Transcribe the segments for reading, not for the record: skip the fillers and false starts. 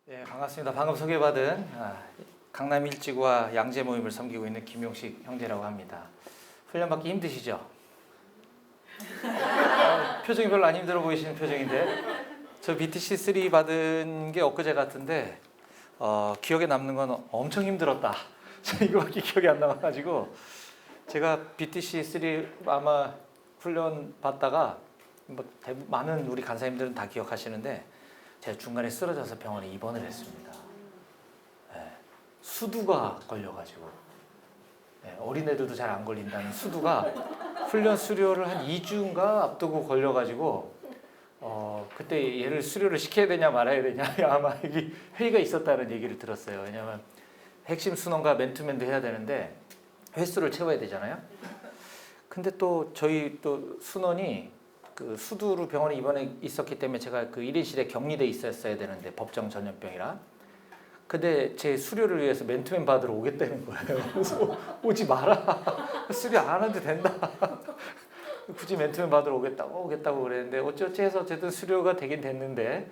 네, 반갑습니다. 방금 소개받은 강남 일지구와 양재 모임을 섬기고 있는 김용식 형제라고 합니다. 훈련 받기 힘드시죠? 표정이 별로 안 힘들어 보이시는 표정인데 저 BTC3 받은 게 엊그제 같은데 기억에 남는 건 엄청 힘들었다. 저 이거밖에 기억이 안 남아가지고 제가 BTC3 아마 훈련 받다가 많은 우리 간사님들은 다 기억하시는데 제가 중간에 쓰러져서 병원에 입원을 했습니다. 네, 수두가 걸려가지고 어린애들도 잘 안 걸린다는 수두가 훈련 수료를 한 2주인가 앞두고 걸려가지고 그때 얘를 수료를 시켜야 되냐 말아야 되냐 아마 여기 회의가 있었다는 얘기를 들었어요. 왜냐하면 핵심 순원과 맨투맨도 해야 되는데 횟수를 채워야 되잖아요. 근데 또 저희 또 순원이 그 수두로 병원에 입원해 있었기 때문에 제가 그 1인실에 격리돼 있었어야 되는데 법정 전염병이라. 근데 제 수료를 위해서 맨투맨 받으러 오겠다는 거예요. 그래서 오지 마라. 수료 안 해도 된다. 굳이 맨투맨 받으러 오겠다고 그랬는데 어찌어찌 해서 어쨌든 수료가 되긴 됐는데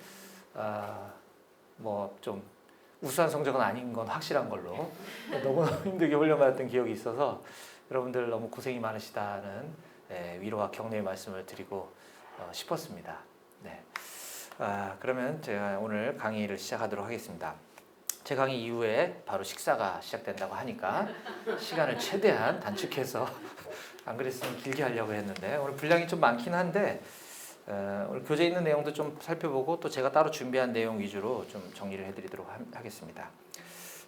뭐 좀 우수한 성적은 아닌 건 확실한 걸로 너무 힘들게 훈련받았던 기억이 있어서 여러분들 너무 고생이 많으시다는 위로와 격려의 말씀을 드리고 싶었습니다. 네. 그러면 제가 오늘 강의를 시작하도록 하겠습니다. 제 강의 이후에 바로 식사가 시작된다고 하니까 시간을 최대한 단축해서 안 그랬으면 길게 하려고 했는데 오늘 분량이 좀 많긴 한데 오늘 교재에 있는 내용도 좀 살펴보고 또 제가 따로 준비한 내용 위주로 좀 정리를 해드리도록 하겠습니다.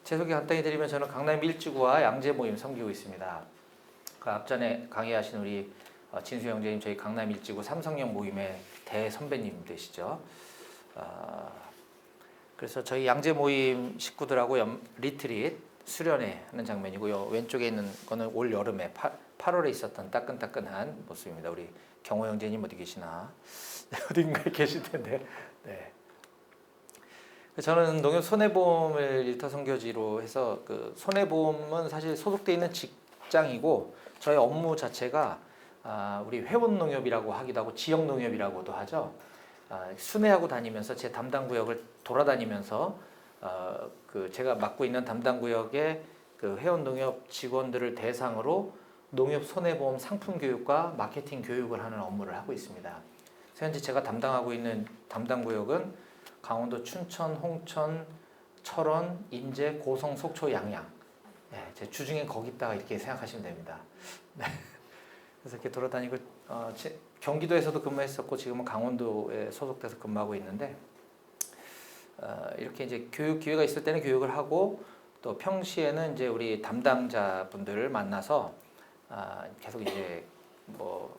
제 소개 간단히 드리면 저는 강남 일지구와 양재 모임 섬기고 있습니다. 그 앞전에 강의하신 우리 진수 형제님 저희 강남 일지구 삼성역 모임의 대선배님 되시죠. 그래서 저희 양재 모임 식구들하고 리트릿 수련회 하는 장면이고요. 왼쪽에 있는 거는 올 여름에 8월에 있었던 따끈따끈한 모습입니다. 우리 경호 형제님 어디 계시나? 어딘가에 계실 텐데. 네. 저는 농협 손해보험을 일터 선교지로 해서 그 손해보험은 사실 소속돼 있는 직장이고 저희 업무 자체가 우리 회원농협이라고 하기도 하고 지역농협이라고도 하죠. 순회하고 다니면서 제 담당 구역을 돌아다니면서 그 제가 맡고 있는 담당 구역의 그 회원농협 직원들을 대상으로 농협 손해보험 상품 교육과 마케팅 교육을 하는 업무를 하고 있습니다. 현재 제가 담당하고 있는 담당 구역은 강원도 춘천, 홍천, 철원, 인제, 고성, 속초, 양양. 네, 제 주중에 거기 있다가 이렇게 생각하시면 됩니다. 네. 그래서 이렇게 돌아다니고 경기도에서도 근무했었고 지금은 강원도에 소속돼서 근무하고 있는데 이렇게 이제 교육 기회가 있을 때는 교육을 하고 또 평시에는 이제 우리 담당자분들을 만나서 계속 이제 뭐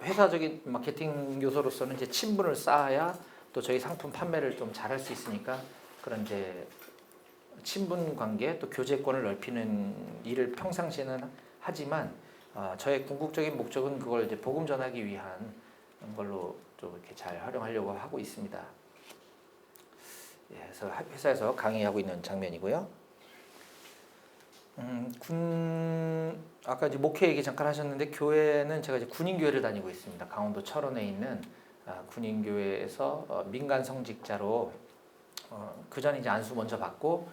회사적인 마케팅 요소로서는 이제 친분을 쌓아야 또 저희 상품 판매를 좀 잘할 수 있으니까 그런 이제 친분 관계 또 교제권을 넓히는 일을 평상시에는 하지만 저의 궁극적인 목적은 그걸 이제 복음 전하기 위한 걸로 좀 이렇게 잘 활용하려고 하고 있습니다. 그래서 회사에서 강의하고 있는 장면이고요. 아까 이제 목회 얘기 잠깐 하셨는데 교회는 제가 이제 군인교회를 다니고 있습니다. 강원도 철원에 있는 군인교회에서 민간 성직자로 그 전에 이제 안수 먼저 받고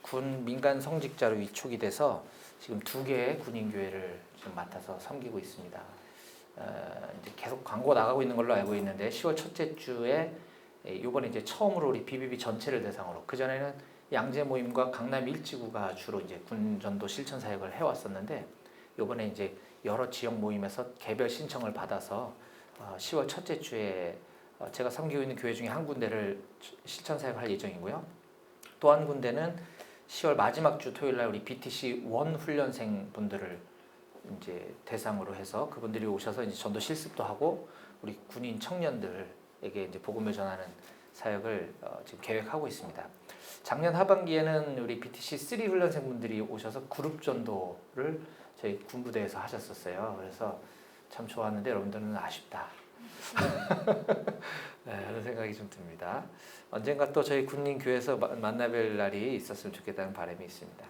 군 민간 성직자로 위촉이 돼서 지금 2개의 군인교회를 좀 맡아서 섬기고 있습니다. 이제 계속 광고 나가고 있는 걸로 알고 있는데 10월 첫째 주에 이번에 이제 처음으로 우리 BBB 전체를 대상으로 그 전에는 양재 모임과 강남 일지구가 주로 이제 군전도 실천 사역을 해왔었는데 이번에 이제 여러 지역 모임에서 개별 신청을 받아서 10월 첫째 주에 제가 섬기고 있는 교회 중에 한 군데를 실천 사역을 할 예정이고요. 또 한 군데는 10월 마지막 주 토요일 날 우리 BTC 원 훈련생 분들을 이제 대상으로 해서 그분들이 오셔서 이제 전도 실습도 하고 우리 군인 청년들에게 이제 복음을 전하는 사역을 지금 계획하고 있습니다. 작년 하반기에는 우리 BTC 3 훈련생 분들이 오셔서 그룹 전도를 저희 군부대에서 하셨었어요. 그래서 참 좋았는데 여러분들은 아쉽다. 네, 그런 생각이 좀 듭니다. 언젠가 또 저희 군인교회에서 만나뵐 날이 있었으면 좋겠다는 바람이 있습니다.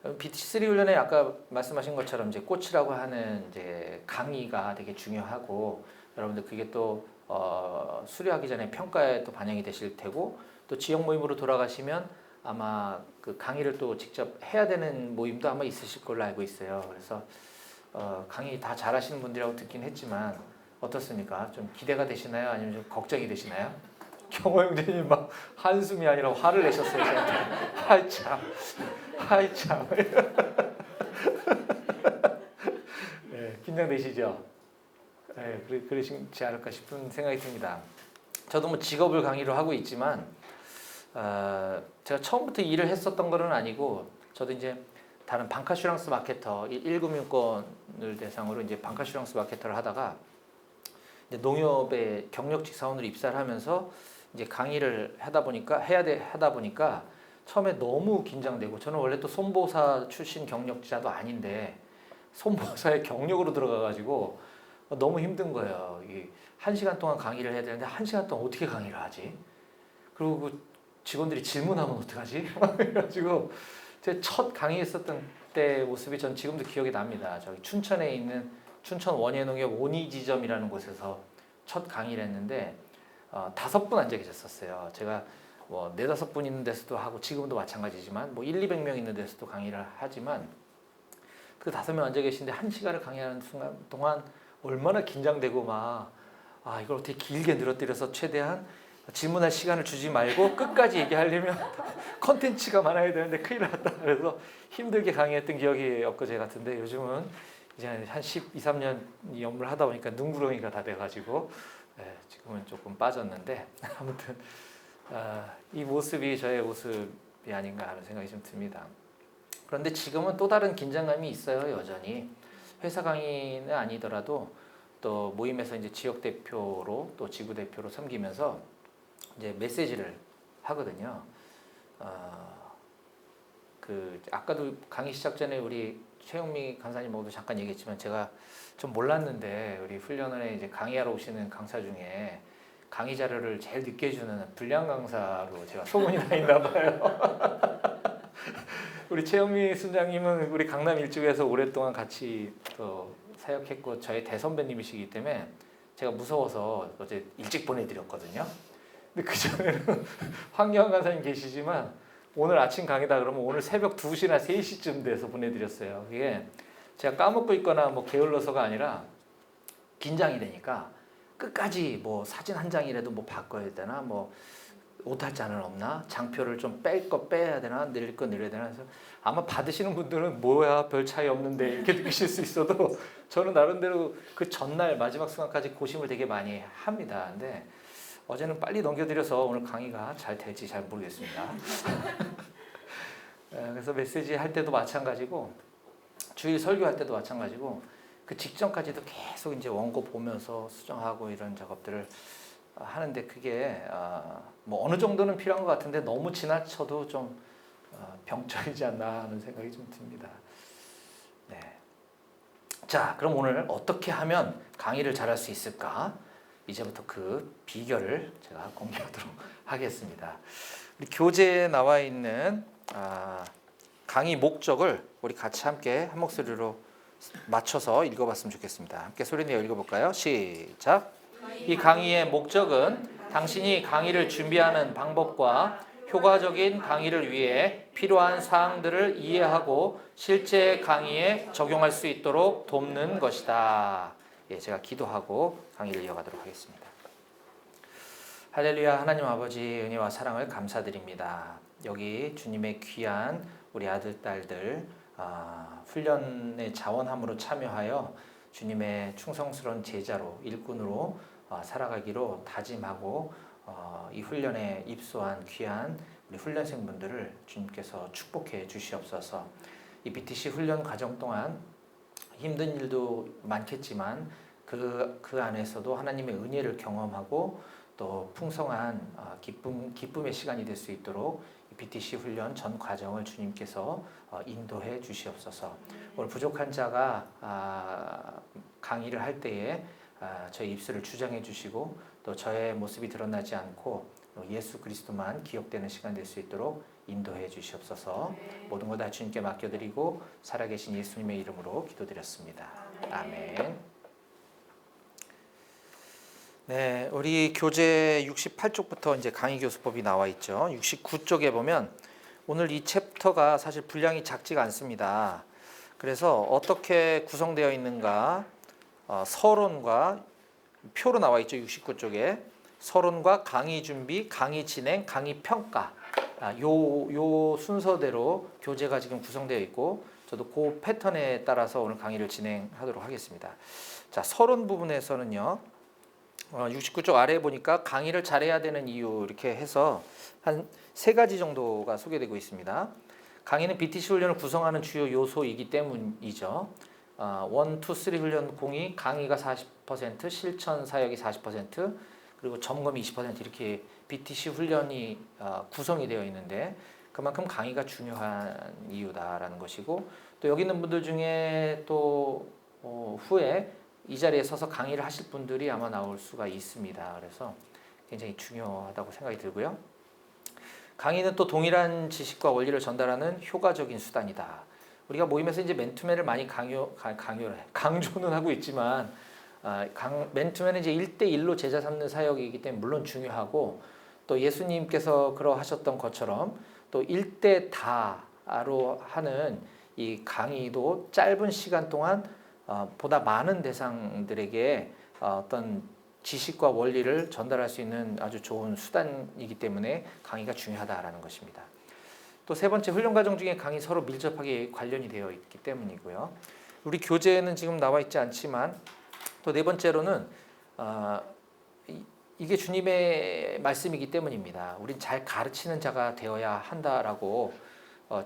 BTC3 훈련에 아까 말씀하신 것처럼 이제 꽃이라고 하는 이제 강의가 되게 중요하고 여러분들 그게 또 수료하기 전에 평가에 또 반영이 되실 테고 또 지역 모임으로 돌아가시면 아마 그 강의를 또 직접 해야 되는 모임도 아마 있으실 걸로 알고 있어요. 그래서 강의 다 잘하시는 분들이라고 듣긴 했지만 어떻습니까? 좀 기대가 되시나요? 아니면 좀 걱정이 되시나요? 경호 형제님 막 한숨이 아니라 화를 내셨어요. 저한테. 하이 참, 하이 참. 네, 긴장되시죠? 네, 그러시지 않을까 싶은 생각이 듭니다. 저도 뭐 직업을 강의로 하고 있지만 제가 처음부터 일을 했었던 건 아니고 저도 이제 다른 방카슈랑스 마케터 1금융권을 대상으로 이제 방카슈랑스 마케터를 하다가 이제 농협의 경력직 사원으로 입사를 하면서 이제 강의를 하다 보니까 처음에 너무 긴장되고 저는 원래 또 손보사 출신 경력자도 아닌데 손보사의 경력으로 들어가가지고 너무 힘든 거예요. 이게 1시간 동안 강의를 해야 되는데 1시간 동안 어떻게 강의를 하지? 그리고 그 직원들이 질문하면 어떡하지? 그래가지고 제 첫 강의했었던 때 모습이 전 지금도 기억이 납니다. 저기 춘천에 있는 춘천 원예농협 오니지점이라는 곳에서 첫 강의를 했는데 5분 앉아 계셨었어요. 제가 뭐 4, 5분 있는 데서도 하고 지금도 마찬가지지만 뭐 200명 있는 데서도 강의를 하지만 그 5명 앉아 계신데 1시간을 강의하는 순간 동안 얼마나 긴장되고 이걸 어떻게 길게 늘어뜨려서 최대한 질문할 시간을 주지 말고 끝까지 얘기하려면 컨텐츠가 많아야 되는데 큰일 났다. 그래서 힘들게 강의했던 기억이 엊그제 같은데 요즘은 이제 한 12, 13년 업무를 하다 보니까 눈구렁이가 다 돼가지고 지금은 조금 빠졌는데 아무튼 이 모습이 저의 모습이 아닌가 하는 생각이 좀 듭니다. 그런데 지금은 또 다른 긴장감이 있어요. 여전히 회사 강의는 아니더라도 또 모임에서 이제 지역 대표로 또 지구 대표로 섬기면서 이제 메시지를 하거든요. 그 아까도 강의 시작 전에 우리 최영미 강사님하고도 잠깐 얘기했지만 제가 좀 몰랐는데 우리 훈련원에 이제 강의하러 오시는 강사 중에 강의 자료를 제일 늦게 주는 불량 강사로 제가 소문이 나 있나 봐요. 우리 최영미 순장님은 우리 강남 일주에서 오랫동안 같이 또 사역했고 저의 대선배님이시기 때문에 제가 무서워서 어제 일찍 보내드렸거든요. 근데 그전에는 황교안 강사님 계시지만 오늘 아침 강의다 그러면 오늘 새벽 2시나 3시쯤 돼서 보내드렸어요. 그게 제가 까먹고 있거나 뭐 게을러서가 아니라 긴장이 되니까 끝까지 뭐 사진 한 장이라도 뭐 바꿔야 되나 뭐 오탈자는 없나 장표를 좀 뺄 거 빼야 되나 늘릴 거 늘려야 되나 해서 아마 받으시는 분들은 뭐야 별 차이 없는데 이렇게 느끼실 수 있어도 저는 나름대로 그 전날 마지막 순간까지 고심을 되게 많이 합니다. 근데 어제는 빨리 넘겨드려서 오늘 강의가 잘 될지 잘 모르겠습니다. 그래서 메시지 할 때도 마찬가지고 주일 설교할 때도 마찬가지고 그 직전까지도 계속 이제 원고 보면서 수정하고 이런 작업들을 하는데 그게 뭐 어느 정도는 필요한 것 같은데 너무 지나쳐도 좀 병철이지 않나 하는 생각이 좀 듭니다. 네. 자, 그럼 오늘 어떻게 하면 강의를 잘할 수 있을까? 이제부터 그 비결을 제가 공개하도록 하겠습니다. 우리 교재에 나와 있는 강의 목적을 우리 같이 함께 한 목소리로 맞춰서 읽어봤으면 좋겠습니다. 함께 소리내어 읽어볼까요? 시작! 이 강의의 목적은 당신이 강의를 준비하는 방법과 효과적인 강의를 위해 필요한 사항들을 이해하고 실제 강의에 적용할 수 있도록 돕는 것이다. 예, 제가 기도하고 강의를 이어가도록 하겠습니다. 할렐루야. 하나님 아버지 은혜와 사랑을 감사드립니다. 여기 주님의 귀한 우리 아들 딸들 훈련의 자원함으로 참여하여 주님의 충성스러운 제자로 일꾼으로 살아가기로 다짐하고 이 훈련에 입소한 귀한 우리 훈련생분들을 주님께서 축복해 주시옵소서. 이 BTC 훈련 과정 동안 힘든 일도 많겠지만 그 안에서도 하나님의 은혜를 경험하고 또 풍성한 기쁨의 시간이 될 수 있도록 BTC 훈련 전 과정을 주님께서 인도해 주시옵소서. 오늘 부족한 자가 강의를 할 때에 저의 입술을 주장해 주시고 또 저의 모습이 드러나지 않고 예수 그리스도만 기억되는 시간 될 수 있도록 인도해 주시옵소서. 모든 것 다 주님께 맡겨드리고 살아계신 예수님의 이름으로 기도드렸습니다. 아멘. 네, 우리 교재 68쪽부터 이제 강의 교수법이 나와 있죠. 69쪽에 보면 오늘 이 챕터가 사실 분량이 작지가 않습니다. 그래서 어떻게 구성되어 있는가, 서론과 표로 나와 있죠. 69쪽에 서론과 강의 준비, 강의 진행, 강의 평가, 요 순서대로 교재가 지금 구성되어 있고, 저도 그 패턴에 따라서 오늘 강의를 진행하도록 하겠습니다. 자, 서론 부분에서는요. 69쪽 아래에 보니까 강의를 잘해야 되는 이유 이렇게 해서 한 3가지 정도가 소개되고 있습니다. 강의는 BTC 훈련을 구성하는 주요 요소이기 때문이죠. 1, 2, 3 훈련 공이 강의가 40%, 실천 사역이 40%, 그리고 점검이 20% 이렇게 BTC 훈련이 구성이 되어 있는데 그만큼 강의가 중요한 이유다라는 것이고, 또 여기 있는 분들 중에 또 후에 이 자리에 서서 강의를 하실 분들이 아마 나올 수가 있습니다. 그래서 굉장히 중요하다고 생각이 들고요. 강의는 또 동일한 지식과 원리를 전달하는 효과적인 수단이다. 우리가 모임에서 이제 맨투맨을 많이 강조는 하고 있지만, 맨투맨은 이제 1대1로 제자 삼는 사역이기 때문에 물론 중요하고, 또 예수님께서 그러하셨던 것처럼 또 1대 다로 하는 이 강의도 짧은 시간 동안 보다 많은 대상들에게 어떤 지식과 원리를 전달할 수 있는 아주 좋은 수단이기 때문에 강의가 중요하다라는 것입니다. 또 3번째, 훈련 과정 중에 강의 서로 밀접하게 관련이 되어 있기 때문이고요. 우리 교재에는 지금 나와 있지 않지만 또 4번째로는 이게 주님의 말씀이기 때문입니다. 우린 잘 가르치는 자가 되어야 한다라고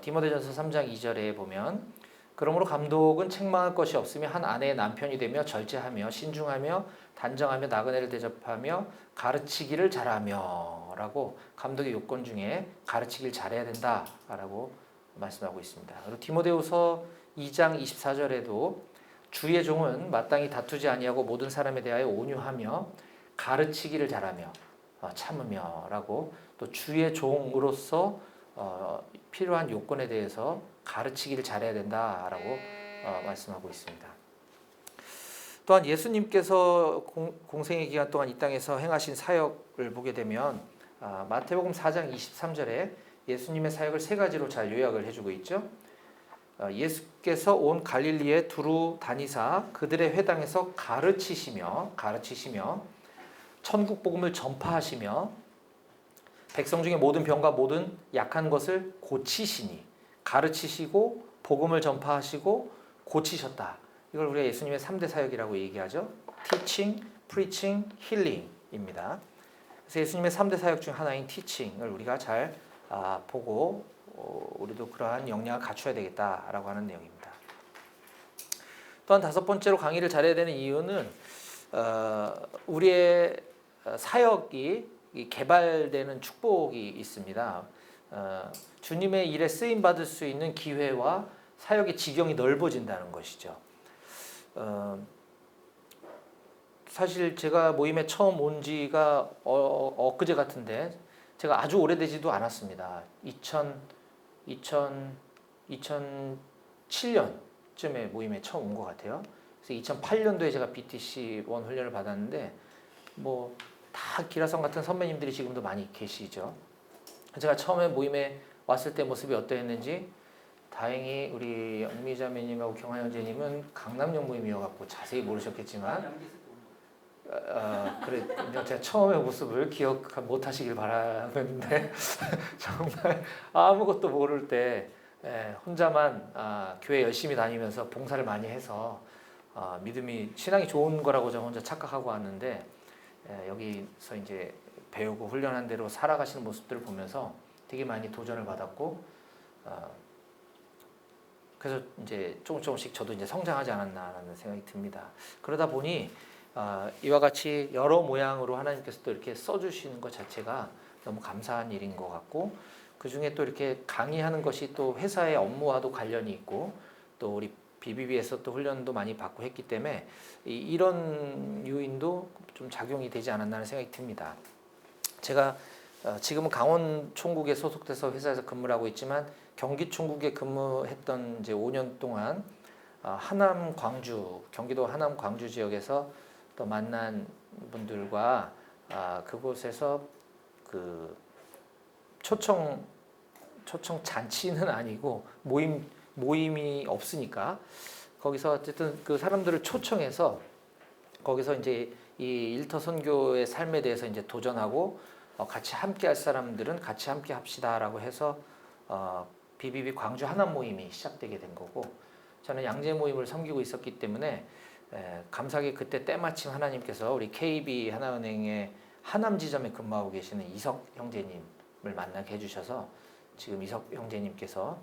디모데전서 3장 2절에 보면, 그러므로 감독은 책망할 것이 없으며 한 아내의 남편이 되며 절제하며 신중하며 단정하며 나그네를 대접하며 가르치기를 잘하며 라고 감독의 요건 중에 가르치기를 잘해야 된다라고 말씀하고 있습니다. 그리고 디모데후서 2장 24절에도 주의 종은 마땅히 다투지 아니하고 모든 사람에 대하여 온유하며 가르치기를 잘하며 참으며 라고, 또 주의 종으로서 필요한 요건에 대해서 가르치기를 잘해야 된다라고 말씀하고 있습니다. 또한 예수님께서 공생의 기간 동안 이 땅에서 행하신 사역을 보게 되면 마태복음 4장 23절에 예수님의 사역을 3가지로 잘 요약을 해주고 있죠. 예수께서 온 갈릴리에 두루 다니사 그들의 회당에서 가르치시며 천국 복음을 전파하시며 백성 중에 모든 병과 모든 약한 것을 고치시니, 가르치시고 복음을 전파하시고 고치셨다. 이걸 우리가 예수님의 3대 사역이라고 얘기하죠. Teaching, Preaching, Healing입니다. 그래서 예수님의 3대 사역 중 하나인 Teaching을 우리가 잘 보고 우리도 그러한 역량을 갖춰야 되겠다라고 하는 내용입니다. 또한 5번째로 강의를 잘해야 되는 이유는 우리의 사역이 개발되는 축복이 있습니다. 주님의 일에 쓰임 받을 수 있는 기회와 사역의 지경이 넓어진다는 것이죠. 사실 제가 모임에 처음 온 지가 엊그제 같은데 제가 아주 오래되지도 않았습니다. 2007년쯤에 모임에 처음 온 것 같아요. 그래서 2008년도에 제가 BTC 1 훈련을 받았는데 다 기라성 같은 선배님들이 지금도 많이 계시죠. 제가 처음에 모임에 왔을 때 모습이 어떠했는지, 다행히 우리 영미자매님하고 경화영재님은 강남역 모임이어갖고 자세히 모르셨겠지만, 그래 제가 처음의 모습을 기억 못하시길 바라는데 정말 아무것도 모를 때 혼자만 교회 열심히 다니면서 봉사를 많이 해서 믿음이 신앙이 좋은 거라고 저 혼자 착각하고 왔는데, 여기서 이제 배우고 훈련한 대로 살아가시는 모습들을 보면서 되게 많이 도전을 받았고, 그래서 이제 조금씩 저도 이제 성장하지 않았나라는 생각이 듭니다. 그러다 보니 이와 같이 여러 모양으로 하나님께서 또 이렇게 써주시는 것 자체가 너무 감사한 일인 것 같고, 그 중에 또 이렇게 강의하는 것이 또 회사의 업무와도 관련이 있고, 또 우리 BBB에서 또 훈련도 많이 받고 했기 때문에 이런 요인도 좀 작용이 되지 않았나 하는 생각이 듭니다. 제가 지금은 강원 총국에 소속돼서 회사에서 근무를 하고 있지만 경기 총국에 근무했던 이제 5년 동안 하남 광주, 경기도 하남 광주 지역에서 또 만난 분들과 그곳에서 그 초청 잔치는 아니고 모임이 없으니까 거기서 어쨌든 그 사람들을 초청해서 거기서 이제 이 일터 선교의 삶에 대해서 이제 도전하고 같이 함께 할 사람들은 같이 함께 합시다라고 해서 BBB 광주 하남 모임이 시작되게 된 거고, 저는 양재 모임을 섬기고 있었기 때문에 감사하게 그때 때마침 하나님께서 우리 KB 하나은행의 하남 지점에 근무하고 계시는 이석 형제님을 만나게 해주셔서 지금 이석 형제님께서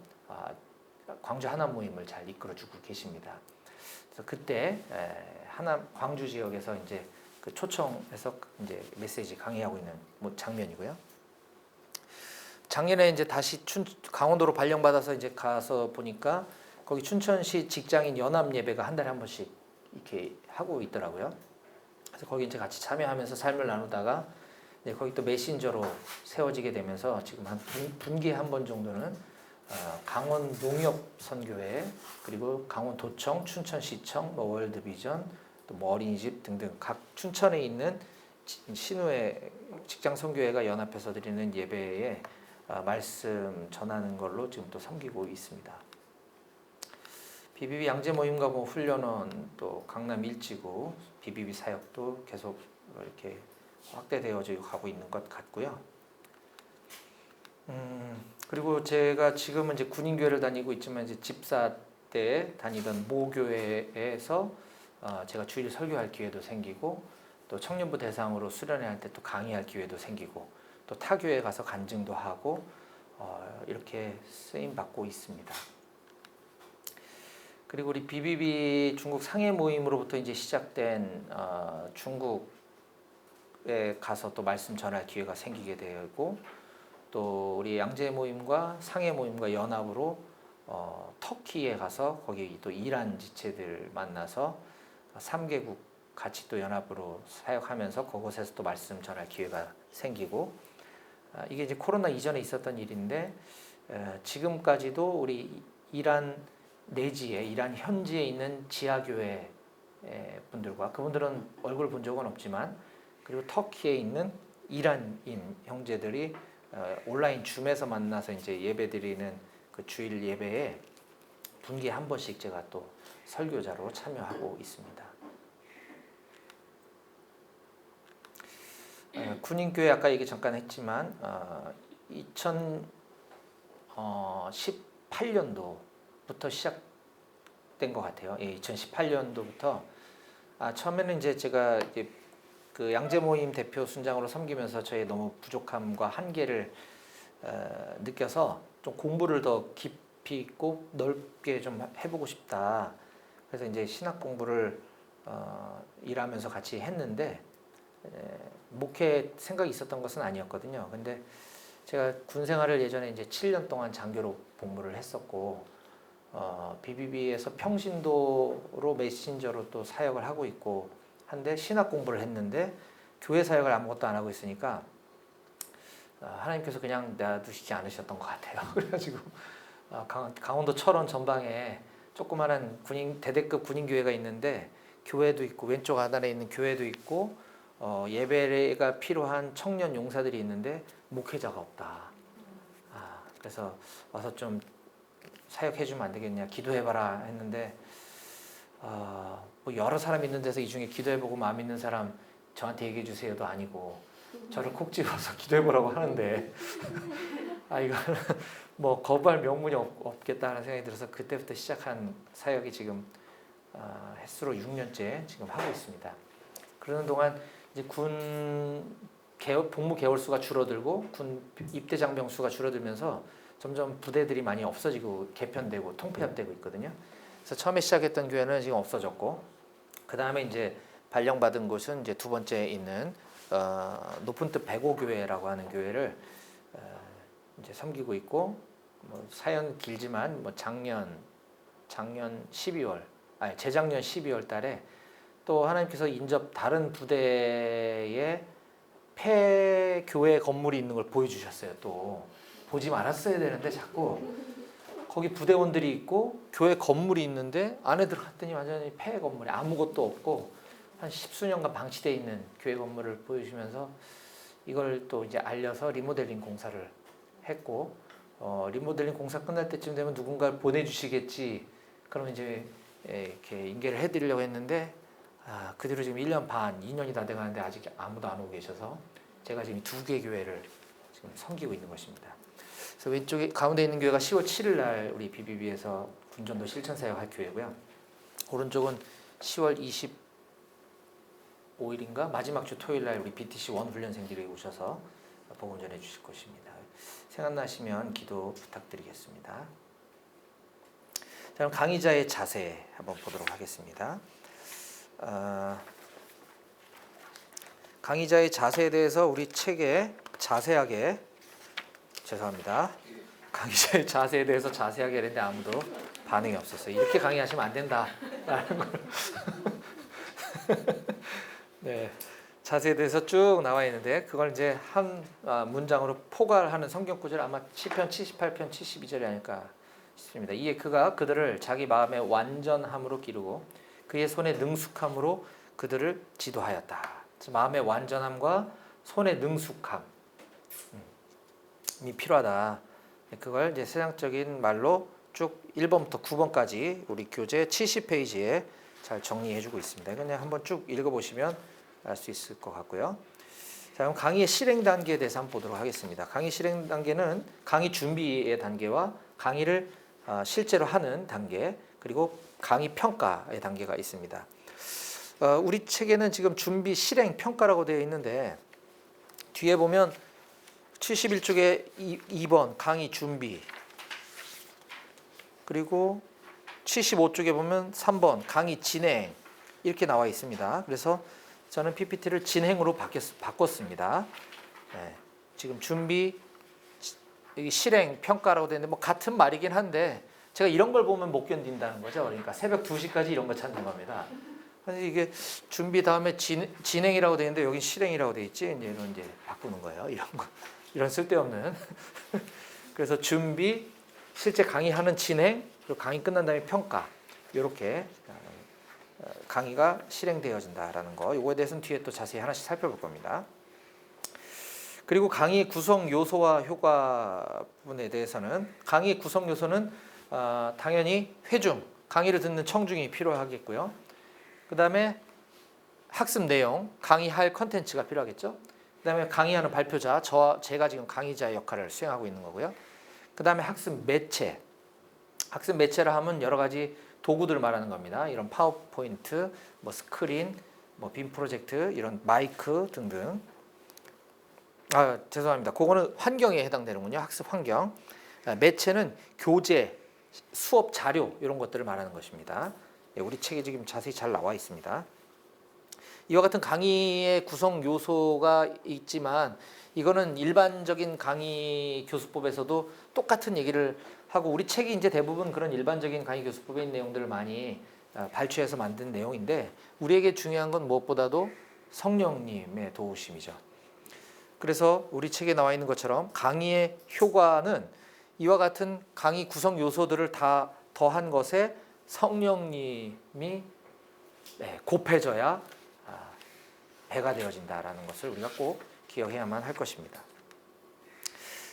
광주 하남 모임을 잘 이끌어주고 계십니다. 그래서 그때 하남 광주 지역에서 이제 그 초청해서 이제 메시지 강의하고 있는 장면이고요. 작년에 이제 다시 강원도로 발령받아서 이제 가서 보니까 거기 춘천시 직장인 연합 예배가 한 달에 한 번씩 이렇게 하고 있더라고요. 그래서 거기 이제 같이 참여하면서 삶을 나누다가 이제 거기 또 메신저로 세워지게 되면서 지금 한 분기에 한 번 정도는 강원 농협 선교회, 그리고 강원도청, 춘천시청, 월드비전, 또 어린이집 등등 각 춘천에 있는 신우회 직장 선교회가 연합해서 드리는 예배에 말씀 전하는 걸로 지금 또 섬기고 있습니다. BBB 양재 모임과 훈련원, 또 강남 일지구 BBB 사역도 계속 이렇게 확대되어져 가고 있는 것 같고요. 그리고 제가 지금은 이제 군인교회를 다니고 있지만 이제 집사 때 다니던 모교회에서 제가 주일 설교할 기회도 생기고, 또 청년부 대상으로 수련회 할 때 또 강의할 기회도 생기고, 또 타교회 가서 간증도 하고 이렇게 쓰임 받고 있습니다. 그리고 우리 BBB 중국 상해 모임으로부터 이제 시작된 중국에 가서 또 말씀 전할 기회가 생기게 되고, 또 우리 양재 모임과 상해 모임과 연합으로 터키에 가서 거기 또 이란 지체들 만나서 3개국 같이 또 연합으로 사역하면서 그곳에서 또 말씀 전할 기회가 생기고, 이게 이제 코로나 이전에 있었던 일인데 지금까지도 우리 이란 내지에, 이란 현지에 있는 지하교회 분들과, 그분들은 얼굴 본 적은 없지만, 그리고 터키에 있는 이란인 형제들이 온라인 줌에서 만나서 이제 예배드리는 그 주일 예배에 분기에 한 번씩 제가 또 설교자로 참여하고 있습니다. 군인교회 아까 얘기 잠깐 했지만 2018년도부터 시작된 것 같아요. 2018년도부터 처음에는 이제 제가 이제 그 양재 모임 대표 순장으로 섬기면서 저의 너무 부족함과 한계를 느껴서 좀 공부를 더 깊이 있고 넓게 좀 해보고 싶다. 그래서 이제 신학 공부를 일하면서 같이 했는데 목회 생각이 있었던 것은 아니었거든요. 근데 제가 군 생활을 예전에 이제 7년 동안 장교로 복무를 했었고 BBB에서 평신도로 메신저로 또 사역을 하고 있고 한데 신학 공부를 했는데 교회 사역을 아무것도 안 하고 있으니까 하나님께서 그냥 놔두시지 않으셨던 것 같아요. 그래가지고 강원도 철원 전방에 조그마한 대대급 군인교회가 있는데 교회도 있고 왼쪽 하단에 있는 교회도 있고 예배가 필요한 청년 용사들이 있는데 목회자가 없다. 그래서 와서 좀 사역해주면 안 되겠냐, 기도해봐라 했는데 뭐 여러 사람 있는 데서 이 중에 기도해보고 마음 있는 사람 저한테 얘기해주세요도 아니고 저를 콕 집어서 기도해보라고 하는데 이거는 뭐 거부할 명분이 없겠다는 생각이 들어서 그때부터 시작한 사역이 지금 횟수로 6년째 지금 하고 있습니다. 그러는 동안 이제 복무 개월 수가 줄어들고 군 입대 장병 수가 줄어들면서 점점 부대들이 많이 없어지고 개편되고 통폐합되고 있거든요. 그래서 처음에 시작했던 교회는 지금 없어졌고, 그 다음에 이제 발령받은 곳은 이제 두 번째 있는 높은 뜻 백오교회라고 하는 교회를 이제 섬기고 있고, 뭐 사연 길지만 뭐 재작년 12월 달에 또 하나님께서 인접 다른 부대에 폐교회 건물이 있는 걸 보여주셨어요. 또 보지 말았어야 되는데 자꾸 거기 부대원들이 있고 교회 건물이 있는데 안에 들어갔더니 완전히 폐 건물이 아무것도 없고 한 십수년간 방치되어 있는 교회 건물을 보여주면서 이걸 또 이제 알려서 리모델링 공사를 했고, 리모델링 공사 끝날 때쯤 되면 누군가를 보내주시겠지. 그러면 이제 이렇게 인계를 해드리려고 했는데, 그 뒤로 지금 1년 반, 2년이 다 돼가는데 아직 아무도 안 오고 계셔서 제가 지금 2개 교회를 지금 섬기고 있는 것입니다. 그래서 왼쪽에 가운데 있는 교회가 10월 7일 날 우리 BBB에서 군전도 실천사역 할 교회고요. 오른쪽은 10월 25일인가 마지막 주 토요일 날 우리 BTC 원 훈련생들이 오셔서 복음 전해 주실 것입니다. 생각나시면 기도 부탁드리겠습니다. 자, 그럼 강의자의 자세 한번 보도록 하겠습니다. 강의자의 자세에 대해서 우리 책에 자세하게, 죄송합니다, 강의자의 자세에 대해서 자세하게 했는데 아무도 반응이 없었어요. 이렇게 강의하시면 안 된다라는 걸 네, 자세에 대해서 쭉 나와 있는데 그걸 이제 한 문장으로 포괄하는 성경 구절, 아마 시편 78편 72절이 아닐까 싶습니다. 이에 그가 그들을 자기 마음의 완전함으로 기르고 그의 손의 능숙함으로 그들을 지도하였다. 마음의 완전함과 손의 능숙함이 필요하다. 그걸 이제 세상적인 말로 쭉 1번부터 9번까지 우리 교재 70페이지에 잘 정리해주고 있습니다. 그냥 한번 쭉 읽어보시면 알 수 있을 것 같고요. 자, 그럼 강의의 실행 단계에 대해서 한번 보도록 하겠습니다. 강의 실행 단계는 강의 준비의 단계와 강의를 실제로 하는 단계, 그리고 강의 평가의 단계가 있습니다. 우리 책에는 지금 준비, 실행, 평가라고 되어 있는데 뒤에 보면 71쪽에 2번 강의 준비, 그리고 75쪽에 보면 3번 강의 진행 이렇게 나와 있습니다. 그래서 저는 PPT를 진행으로 바꿨습니다. 네, 지금 준비, 실행, 평가라고 되어 있는데 뭐 같은 말이긴 한데 제가 이런 걸 보면 못 견딘다는 거죠. 그러니까 새벽 2시까지 이런 거 찾는 겁니다. 그래서 이게 준비 다음에 진행이라고 되어 있는데 여기 실행이라고 되어 있지. 이제 바꾸는 거예요. 이런 거, 이런 쓸데없는. 그래서 준비, 실제 강의하는 진행, 그리고 강의 끝난 다음에 평가, 이렇게 강의가 실행되어진다라는 거. 이거에 대해서는 뒤에 또 자세히 하나씩 살펴볼 겁니다. 그리고 강의의 구성 요소와 효과 부분에 대해서는 강의의 구성 요소는 당연히 회중, 강의를 듣는 청중이 필요하겠고요. 그 다음에 학습 내용, 강의할 컨텐츠가 필요하겠죠. 그 다음에 강의하는 발표자, 제가 지금 강의자의 역할을 수행하고 있는 거고요. 그 다음에 학습 매체, 학습 매체를 하면 여러 가지 도구들을 말하는 겁니다. 이런 파워포인트, 뭐 스크린, 뭐 빔 프로젝트, 이런 마이크 등등. 죄송합니다. 그거는 환경에 해당되는군요. 학습 환경. 매체는 교재, 수업 자료 이런 것들을 말하는 것입니다. 우리 책에 지금 자세히 잘 나와 있습니다. 이와 같은 강의의 구성 요소가 있지만 이거는 일반적인 강의 교수법에서도 똑같은 얘기를 하고 우리 책이 이제 대부분 그런 일반적인 강의 교수법의 내용들을 많이 발췌해서 만든 내용인데 우리에게 중요한 건 무엇보다도 성령님의 도우심이죠. 그래서 우리 책에 나와 있는 것처럼 강의의 효과는 이와 같은 강의 구성 요소들을 다 더한 것에 성령님이 곱해져야 배가 되어진다라는 것을 우리가 꼭 기억해야만 할 것입니다.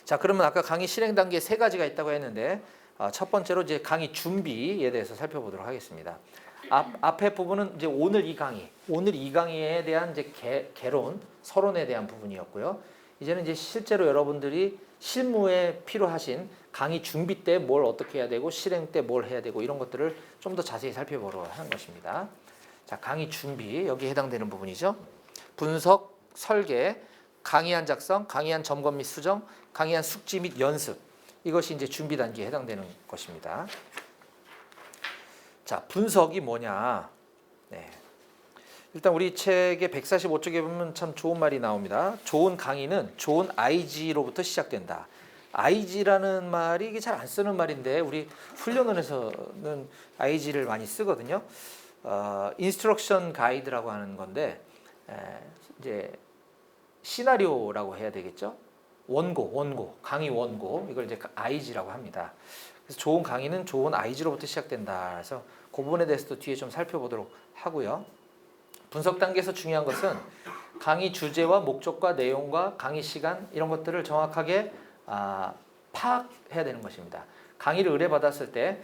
자, 그러면 아까 강의 실행 단계에 3가지가 있다고 했는데 첫 번째로 이제 강의 준비에 대해서 살펴보도록 하겠습니다. 앞에 부분은 이제 오늘 이 강의에 대한 이제 개론, 서론에 대한 부분이었고요. 이제는 이제 실제로 여러분들이 실무에 필요하신 강의 준비 때 뭘 어떻게 해야 되고 실행 때 뭘 해야 되고 이런 것들을 좀 더 자세히 살펴보려 하는 것입니다. 자, 강의 준비 여기에 해당되는 부분이죠. 분석, 설계, 강의안 작성, 강의안 점검 및 수정, 강의안 숙지 및 연습, 이것이 이제 준비 단계에 해당되는 것입니다. 자, 분석이 뭐냐? 일단 우리 책의 145쪽에 보면 참 좋은 말이 나옵니다. 좋은 강의는 좋은 IG로부터 시작된다. IG라는 말이 이게 잘 안 쓰는 말인데 우리 훈련원에서는 IG를 많이 쓰거든요. 인스트럭션 가이드라고 하는 건데 이제 시나리오라고 해야 되겠죠. 원고, 강의 원고, 이걸 이제 IG라고 합니다. 그래서 좋은 강의는 좋은 IG로부터 시작된다. 그래서 그 부분에 대해서도 뒤에 좀 살펴보도록 하고요. 분석 단계에서 중요한 것은 강의 주제와 목적과 내용과 강의 시간 이런 것들을 정확하게 파악해야 되는 것입니다. 강의를 의뢰받았을 때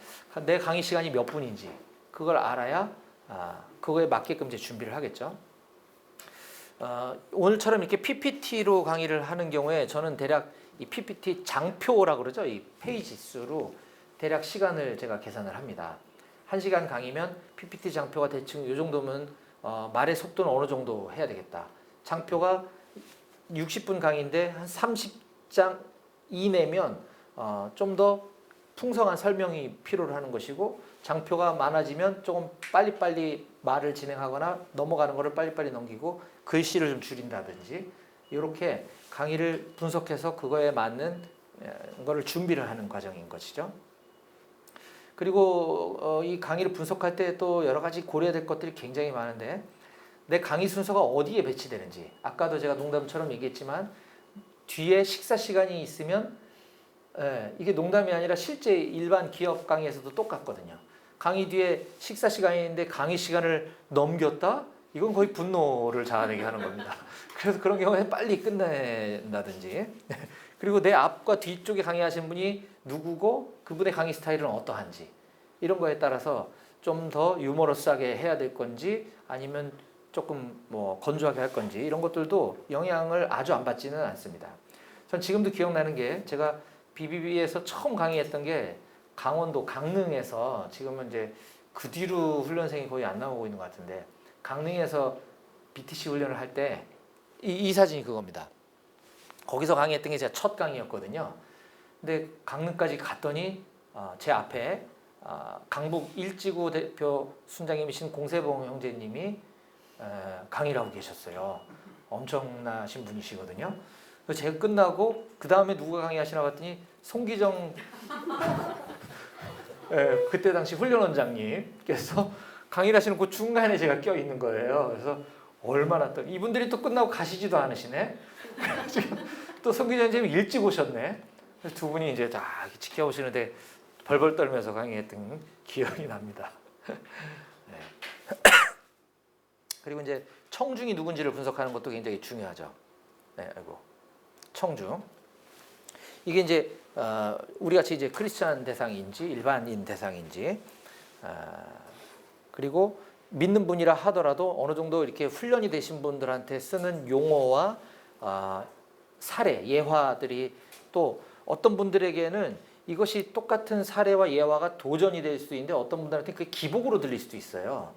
내 강의 시간이 몇 분인지 그걸 알아야 그거에 맞게끔 이제 준비를 하겠죠. 오늘처럼 이렇게 PPT로 강의를 하는 경우에 저는 대략 이 PPT 장표라고 그러죠. 이 페이지 수로 대략 시간을 제가 계산을 합니다. 1시간 강의면 PPT 장표가 대충 이 정도면 말의 속도는 어느 정도 해야 되겠다. 장표가 60분 강의인데 한 30장 이내면 좀 더 풍성한 설명이 필요로 하는 것이고 장표가 많아지면 조금 빨리빨리 말을 진행하거나 넘어가는 것을 빨리빨리 넘기고 글씨를 좀 줄인다든지 이렇게 강의를 분석해서 그거에 맞는 거를 준비를 하는 과정인 것이죠. 그리고 이 강의를 분석할 때 또 여러 가지 고려해야 될 것들이 굉장히 많은데 내 강의 순서가 어디에 배치되는지 아까도 제가 농담처럼 얘기했지만 뒤에 식사 시간이 있으면 이게 농담이 아니라 실제 일반 기업 강의에서도 똑같거든요. 강의 뒤에 식사 시간이 있는데 강의 시간을 넘겼다? 이건 거의 분노를 자아내게 하는 겁니다. 그래서 그런 경우에 빨리 끝낸다든지 그리고 내 앞과 뒤쪽에 강의하신 분이 누구고 그분의 강의 스타일은 어떠한지 이런 거에 따라서 좀 더 유머러스하게 해야 될 건지 아니면 조금 뭐 건조하게 할 건지 이런 것들도 영향을 아주 안 받지는 않습니다. 전 지금도 기억나는 게 제가 BBB에서 처음 강의했던 게 강원도 강릉에서 지금은 이제 그 뒤로 훈련생이 거의 안 나오고 있는 것 같은데 강릉에서 BTC 훈련을 할 때 이 사진이 그겁니다. 거기서 강의했던 게 제가 첫 강의였거든요. 근데 강릉까지 갔더니 제 앞에 강북 일지구 대표 순장님이신 공세봉 형제님이 강의를 하고 계셨어요. 엄청나신 분이시거든요. 그래서 제가 끝나고 그 다음에 누가 강의하시나 봤더니 송기정 그때 당시 훈련원장님께서 강의를 하시는 그 중간에 제가 껴 있는 거예요. 그래서 얼마나 또 이분들이 또 끝나고 가시지도 않으시네. 또 송기정 선생님이 일찍 오셨네. 그래서 두 분이 이제 다 지켜보시는데 벌벌 떨면서 강의했던 기억이 납니다. 네. 그리고 이제 청중이 누군지를 분석하는 것도 굉장히 중요하죠. 네, 아이고 청중. 이게 이제 우리 같이 이제 크리스찬 대상인지 일반인 대상인지 그리고 믿는 분이라 하더라도 어느 정도 이렇게 훈련이 되신 분들한테 쓰는 용어와 사례, 예화들이 또 어떤 분들에게는 이것이 똑같은 사례와 예화가 도전이 될 수도 있는데 어떤 분들한테 그게 기복으로 들릴 수도 있어요.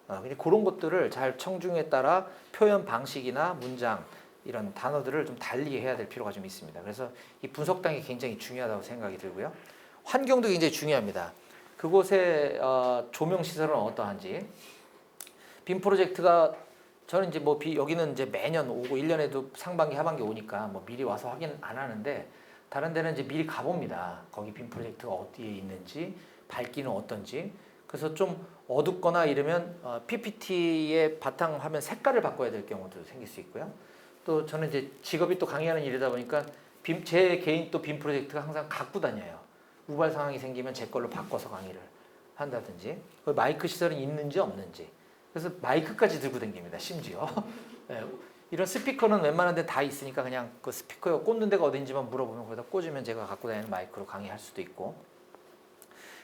근데 그런 것들을 잘 청중에 따라 표현 방식이나 문장 이런 단어들을 좀 달리 해야 될 필요가 좀 있습니다. 그래서 이 분석 단계 굉장히 중요하다고 생각이 들고요. 환경도 굉장히 중요합니다. 그곳의 조명 시설은 어떠한지. 빔 프로젝트가 저는 이제 뭐 여기는 이제 매년 오고 1년에도 상반기 하반기 오니까 뭐 미리 와서 확인 안 하는데 다른 데는 이제 미리 가봅니다. 거기 빔 프로젝트가 어디에 있는지 밝기는 어떤지. 그래서 좀 어둡거나 이러면 PPT의 바탕 화면 색깔을 바꿔야 될 경우도 생길 수 있고요. 또 저는 이제 직업이 또 강의하는 일이다 보니까 제 개인 또 빔 프로젝트가 항상 갖고 다녀요. 우발 상황이 생기면 제 걸로 바꿔서 강의를 한다든지 마이크 시설이 있는지 없는지 그래서 마이크까지 들고 다닙니다. 심지어 네, 이런 스피커는 웬만한 데 다 있으니까 그냥 그 스피커에 꽂는 데가 어딘지만 물어보면 거기다 꽂으면 제가 갖고 다니는 마이크로 강의할 수도 있고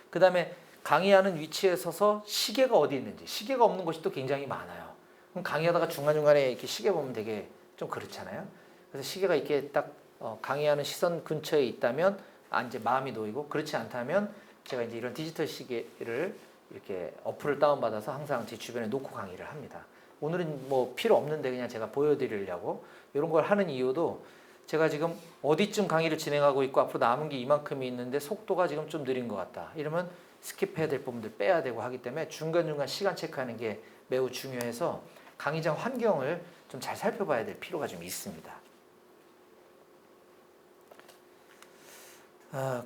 그 다음에 강의하는 위치에 서서 시계가 어디 있는지 시계가 없는 곳이 또 굉장히 많아요. 그럼 강의하다가 중간중간에 이렇게 시계 보면 되게 좀 그렇잖아요. 그래서 시계가 이렇게 딱 강의하는 시선 근처에 있다면 이제 마음이 놓이고 그렇지 않다면 제가 이제 이런 디지털 시계를 이렇게 어플을 다운받아서 항상 제 주변에 놓고 강의를 합니다. 오늘은 뭐 필요 없는데 그냥 제가 보여드리려고 이런 걸 하는 이유도 제가 지금 어디쯤 강의를 진행하고 있고 앞으로 남은 게 이만큼이 있는데 속도가 지금 좀 느린 것 같다. 이러면 스킵해야 될 부분들 빼야 되고 하기 때문에 중간중간 시간 체크하는 게 매우 중요해서 강의장 환경을 좀 잘 살펴봐야 될 필요가 좀 있습니다.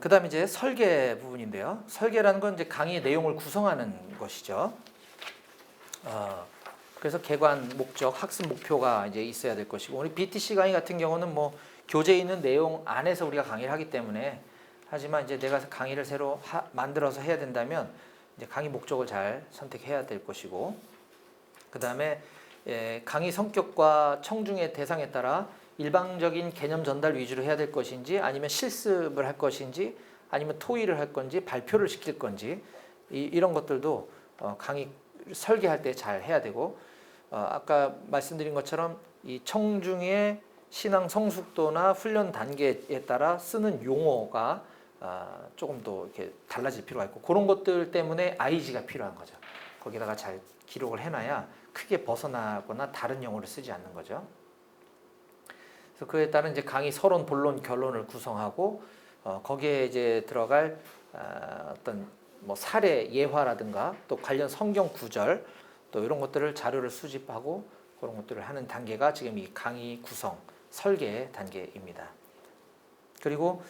그 다음에 이제 설계 부분인데요. 설계라는 건 이제 강의의 내용을 구성하는 것이죠. 그래서 개관, 목적, 학습 목표가 이제 있어야 될 것이고, 우리 BTC 강의 같은 경우는 뭐 교재에 있는 내용 안에서 우리가 강의를 하기 때문에 하지만 이제 내가 강의를 새로 만들어서 해야 된다면 이제 강의 목적을 잘 선택해야 될 것이고, 그 다음에 강의 성격과 청중의 대상에 따라 일방적인 개념 전달 위주로 해야 될 것인지 아니면 실습을 할 것인지 아니면 토의를 할 건지 발표를 시킬 건지 이런 것들도 강의 설계할 때 잘 해야 되고 아까 말씀드린 것처럼 이 청중의 신앙 성숙도나 훈련 단계에 따라 쓰는 용어가 조금 더 이렇게 달라질 필요가 있고 그런 것들 때문에 IG가 필요한 거죠. 거기다가 잘 기록을 해놔야 크게 벗어나거나 다른 용어를 쓰지 않는 거죠. 그래서 그에 따른 이제 강의 서론, 본론, 결론을 구성하고 거기에 이제 들어갈 어떤 뭐 사례 예화라든가 또 관련 성경 구절 또 이런 것들을 자료를 수집하고 그런 것들을 하는 단계가 지금 이 강의 구성 설계 단계입니다. 그리고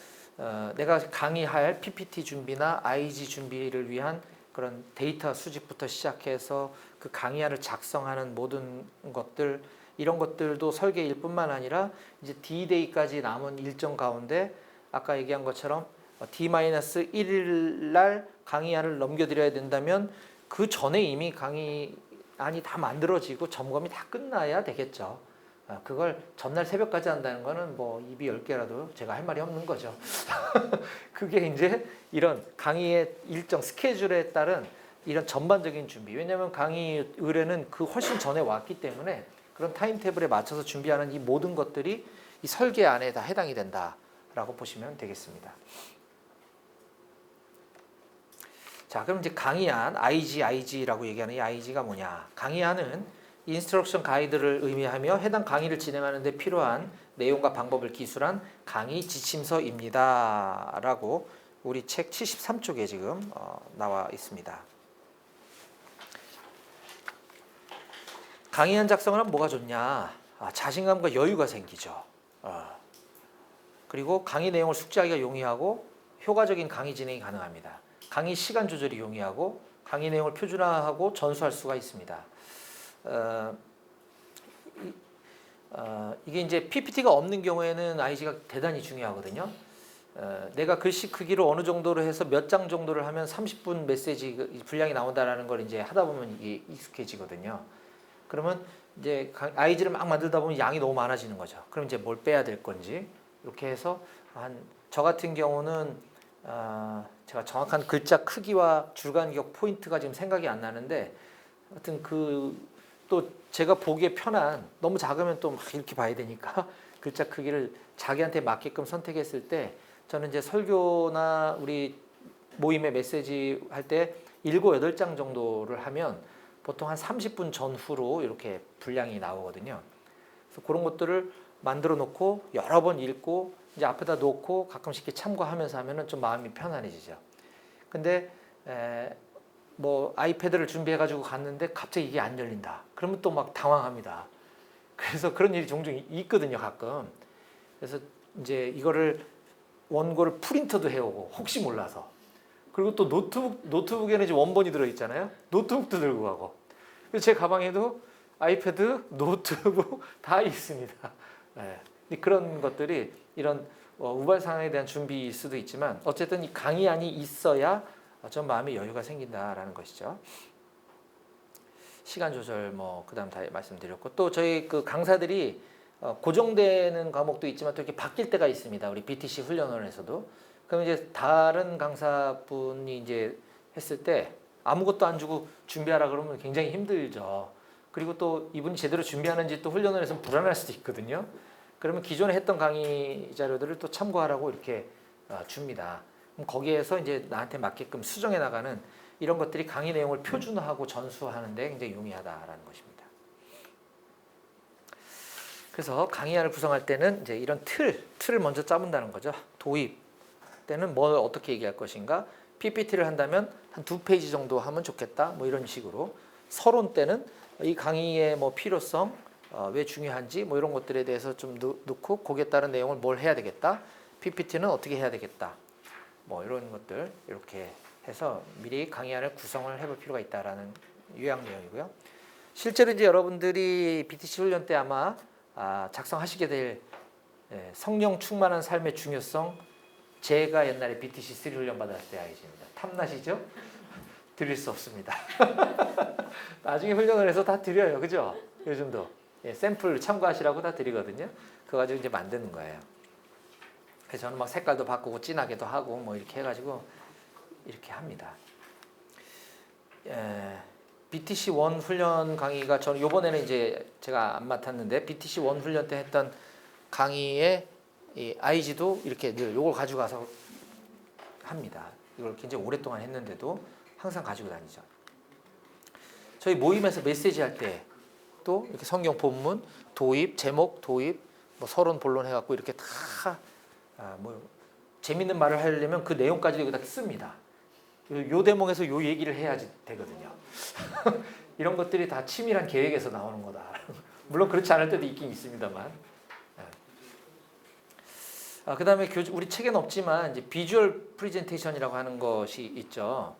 내가 강의할 PPT 준비나 IG 준비를 위한 그런 데이터 수집부터 시작해서 그 강의안을 작성하는 모든 것들 이런 것들도 설계일 뿐만 아니라 이제 D-Day까지 남은 일정 가운데 아까 얘기한 것처럼 D-1일 날 강의안을 넘겨드려야 된다면 그 전에 이미 강의안이 다 만들어지고 점검이 다 끝나야 되겠죠. 그걸 전날 새벽까지 한다는 거는 뭐 입이 10개라도 제가 할 말이 없는 거죠. 그게 이제 이런 강의의 일정 스케줄에 따른 이런 전반적인 준비. 왜냐하면 강의 의뢰는 그 훨씬 전에 왔기 때문에 그런 타임테이블에 맞춰서 준비하는 이 모든 것들이 이 설계 안에 다 해당이 된다라고 보시면 되겠습니다. 자, 그럼 이제 강의안 IG라고 얘기하는 이 IG가 뭐냐? 강의안은 인스트럭션 가이드를 의미하며 해당 강의를 진행하는 데 필요한 내용과 방법을 기술한 강의 지침서입니다. 라고 우리 책 73쪽에 지금 나와 있습니다. 강의안 작성을 하면 뭐가 좋냐? 자신감과 여유가 생기죠. 그리고 강의 내용을 숙지하기가 용이하고 효과적인 강의 진행이 가능합니다. 강의 시간 조절이 용이하고 강의 내용을 표준화하고 전수할 수가 있습니다. 이게 이제 PPT가 없는 경우에는 IG가 대단히 중요하거든요. 내가 글씨 크기를 어느 정도로 해서 몇 장 정도를 하면 30분 메시지 분량이 나온다라는 걸 이제 하다 보면 이게 익숙해지거든요. 그러면 이제 IG를 막 만들다 보면 양이 너무 많아지는 거죠. 그럼 이제 뭘 빼야 될 건지 이렇게 해서 저 같은 경우는 제가 정확한 글자 크기와 줄간격 포인트가 지금 생각이 안 나는데 하여튼 또 제가 보기에 편한 너무 작으면 또 막 이렇게 봐야 되니까 글자 크기를 자기한테 맞게끔 선택했을 때 저는 이제 설교나 우리 모임의 메시지 할 때 7, 8장 정도를 하면 보통 한 30분 전후로 이렇게 분량이 나오거든요. 그래서 그런 것들을 만들어 놓고 여러 번 읽고 이제 앞에다 놓고 가끔씩 이렇게 참고하면서 하면은 좀 마음이 편안해지죠. 근데 뭐 아이패드를 준비해 가지고 갔는데 갑자기 이게 안 열린다. 그러면 또 막 당황합니다. 그래서 그런 일이 종종 있거든요, 가끔. 그래서 이제 이거를 원고를 프린터도 해오고 혹시 몰라서. 그리고 또 노트북에는 이제 원본이 들어 있잖아요. 노트북도 들고 가고. 그래서 제 가방에도 아이패드, 노트북 다 있습니다. 네. 그런 것들이 이런 우발 상황에 대한 준비일 수도 있지만 어쨌든 이 강의안이 있어야 좀 마음의 여유가 생긴다라는 것이죠. 시간 조절 그다음 다 말씀드렸고 또 저희 그 강사들이 고정되는 과목도 있지만 또 이렇게 바뀔 때가 있습니다. 우리 BTC 훈련원에서도. 그럼 이제 다른 강사분이 이제 했을 때 아무것도 안 주고 준비하라 그러면 굉장히 힘들죠. 그리고 또 이분이 제대로 준비하는지 또 훈련원에서는 불안할 수도 있거든요. 그러면 기존에 했던 강의 자료들을 또 참고하라고 이렇게 줍니다. 그럼 거기에서 이제 나한테 맞게끔 수정해 나가는 이런 것들이 강의 내용을 표준화하고 전수하는데 굉장히 용이하다라는 것입니다. 그래서 강의안을 구성할 때는 이제 이런 틀을 먼저 짜본다는 거죠. 도입 때는 뭘 어떻게 얘기할 것인가, PPT를 한다면 한 2페이지 정도 하면 좋겠다, 뭐 이런 식으로. 서론 때는 이 강의의 뭐 필요성, 왜 중요한지 뭐 이런 것들에 대해서 좀 넣고 거기에 따른 내용을 뭘 해야 되겠다, PPT는 어떻게 해야 되겠다, 뭐 이런 것들 이렇게 해서 미리 강의안을 구성을 해볼 필요가 있다라는 요약 내용이고요. 실제로 이제 여러분들이 BTC 훈련 때 아마 작성하시게 될 성령 충만한 삶의 중요성, 제가 옛날에 BTC 3 훈련 받았을 때 아이입니다. 탐나시죠? 드릴 수 없습니다. 나중에 훈련을 해서 다 드려요, 그죠? 요즘도 샘플 참고하시라고 다 드리거든요. 그거 가지고 이제 만드는 거예요. 그래서 저는 막 색깔도 바꾸고 진하게도 하고 뭐 이렇게 해가지고 이렇게 합니다. BTC1 훈련 강의가 저는 요번에는 이제 제가 안 맡았는데 BTC1 훈련 때 했던 강의에 이 IG도 이렇게 늘 요걸 가지고 가서 합니다. 이걸 굉장히 오랫동안 했는데도 항상 가지고 다니죠. 저희 모임에서 메시지 할 때 또 이렇게 성경 본문, 도입, 제목, 도입, 뭐 서론, 본론 해갖고 이렇게 다 뭐 재밌는 말을 하려면 그 내용까지 여기다 씁니다. 요 대목에서 요 얘기를 해야지 되거든요. 이런 것들이 다 치밀한 계획에서 나오는 거다. 물론 그렇지 않을 때도 있긴 있습니다만. 그다음에 우리 책에는 없지만 이제 비주얼 프레젠테이션이라고 하는 것이 있죠.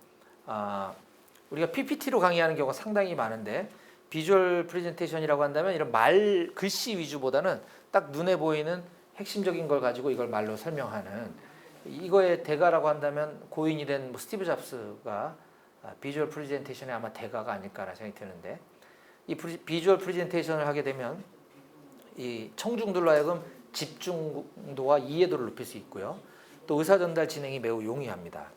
우리가 PPT로 강의하는 경우가 상당히 많은데 비주얼 프레젠테이션이라고 한다면 이런 글씨 위주보다는 딱 눈에 보이는 핵심적인 걸 가지고 이걸 말로 설명하는 이거의 대가라고 한다면 고인이 된 뭐 스티브 잡스가 비주얼 프레젠테이션의 아마 대가가 아닐까라는 생각이 드는데 이 비주얼 프레젠테이션을 하게 되면 이 청중들로 하여금 집중도와 이해도를 높일 수 있고요. 또 의사 전달 진행이 매우 용이합니다.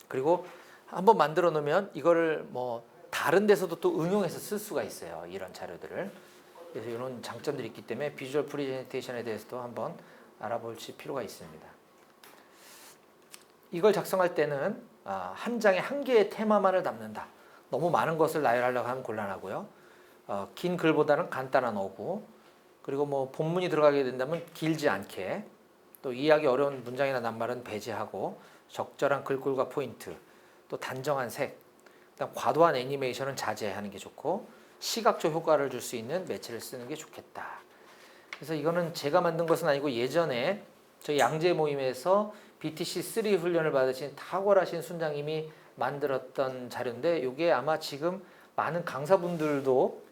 그리고 한번 만들어 놓으면 이거를 뭐 다른 데서도 또 응용해서 쓸 수가 있어요. 이런 자료들을. 그래서 이런 장점들이 있기 때문에 비주얼 프레젠테이션에 대해서도 한번 알아볼 필요가 있습니다. 이걸 작성할 때는 한 장에 한 개의 테마만을 담는다. 너무 많은 것을 나열하려고 하면 곤란하고요. 긴 글보다는 간단한 어구, 그리고 뭐 본문이 들어가게 된다면 길지 않게, 또 이해하기 어려운 문장이나 낱말은 배제하고 적절한 글꼴과 포인트, 또 단정한 색, 그다음 과도한 애니메이션은 자제하는 게 좋고 시각적 효과를 줄 수 있는 매체를 쓰는 게 좋겠다. 그래서 이거는 제가 만든 것은 아니고 예전에 저희 양재 모임에서 BTC3 훈련을 받으신 탁월하신 순장님이 만들었던 자료인데 이게 아마 지금 많은 강사분들도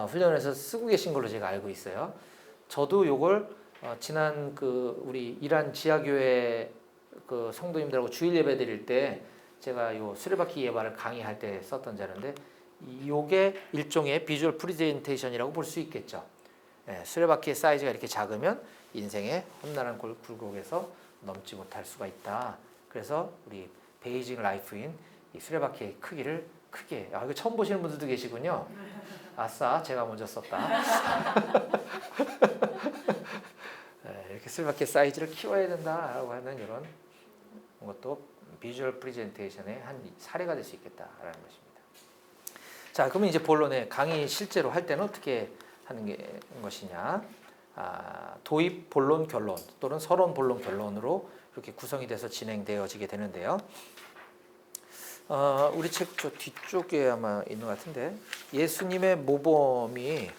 훈련해서 쓰고 계신 걸로 제가 알고 있어요. 저도 이걸 지난 우리 이란 지하교회 성도님들하고 주일 예배 드릴 때 제가 요 수레바퀴 예발을 강의할 때 썼던 자료인데 이게 일종의 비주얼 프레젠테이션이라고 볼 수 있겠죠. 수레바퀴의 사이즈가 이렇게 작으면 인생의 험난한 굴곡에서 넘지 못할 수가 있다. 그래서 우리 베이징 라이프인 이 수레바퀴의 크기를 크게 이거 처음 보시는 분들도 계시군요. 아싸 제가 먼저 썼다. 이렇게 수레바퀴 사이즈를 키워야 된다라고 하는 이런 것도 비주얼 프레젠테이션의 한 사례가 될 수 있겠다라는 것입니다. 자, 그러면 이제 본론에 강의 실제로 할 때는 어떻게 하는 것이냐? 도입, 본론, 결론 또는 서론, 본론, 결론으로 이렇게 구성이 돼서 진행되어지게 되는데요. 우리 책 저 뒤쪽에 아마 있는 것 같은데 예수님의 모범이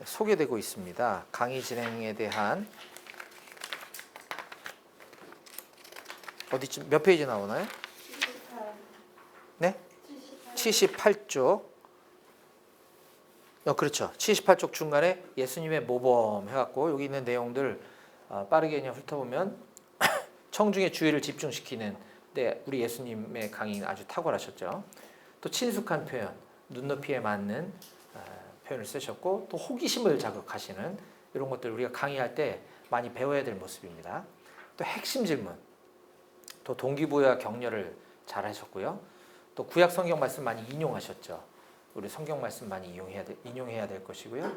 소개되고 있습니다. 강의 진행에 대한 어디쯤 몇 페이지 나오나요? 78. 네? 78쪽. 그렇죠. 78쪽 중간에 예수님의 모범 해갖고 여기 있는 내용들 빠르게 그냥 훑어보면 청중의 주의를 집중시키는 우리 예수님의 강의는 아주 탁월하셨죠. 또 친숙한 표현, 눈높이에 맞는 표현을 쓰셨고 또 호기심을 자극하시는 이런 것들 우리가 강의할 때 많이 배워야 될 모습입니다. 또 핵심 질문, 또 동기부여와 격려를 잘 하셨고요. 또 구약 성경 말씀 많이 인용하셨죠. 우리 성경 말씀 많이 인용해야 될 것이고요.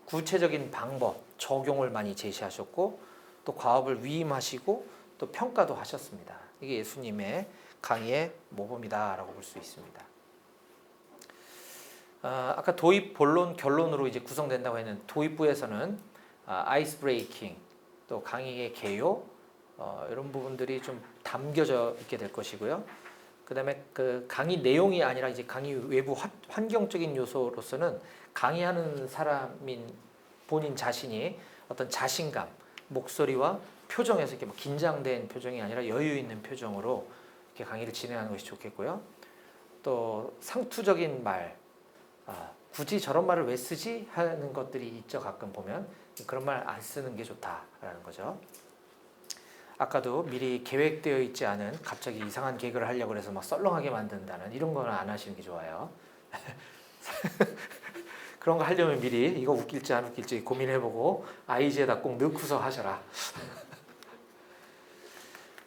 구체적인 방법, 적용을 많이 제시하셨고 또 과업을 위임하시고 또 평가도 하셨습니다. 이게 예수님의 강의의 모범이다라고 볼 수 있습니다. 아까 도입, 본론, 결론으로 이제 구성된다고 했는 도입부에서는 아이스 브레이킹, 또 강의의 개요 이런 부분들이 좀 담겨져 있게 될 것이고요. 그다음에 강의 내용이 아니라 이제 강의 외부 환경적인 요소로서는 강의하는 사람인 본인 자신이 어떤 자신감, 목소리와 표정에서 이렇게 막 긴장된 표정이 아니라 여유 있는 표정으로 이렇게 강의를 진행하는 것이 좋겠고요. 또 상투적인 말, 굳이 저런 말을 왜 쓰지 하는 것들이 있죠. 가끔 보면 그런 말 안 쓰는 게 좋다라는 거죠. 아까도 미리 계획되어 있지 않은 갑자기 이상한 개그를 하려고 해서 막 썰렁하게 만든다는 이런 거는 안 하시는 게 좋아요. 그런 거 하려면 미리 이거 웃길지 안 웃길지 고민해보고 IG에다 꼭 넣고서 하셔라.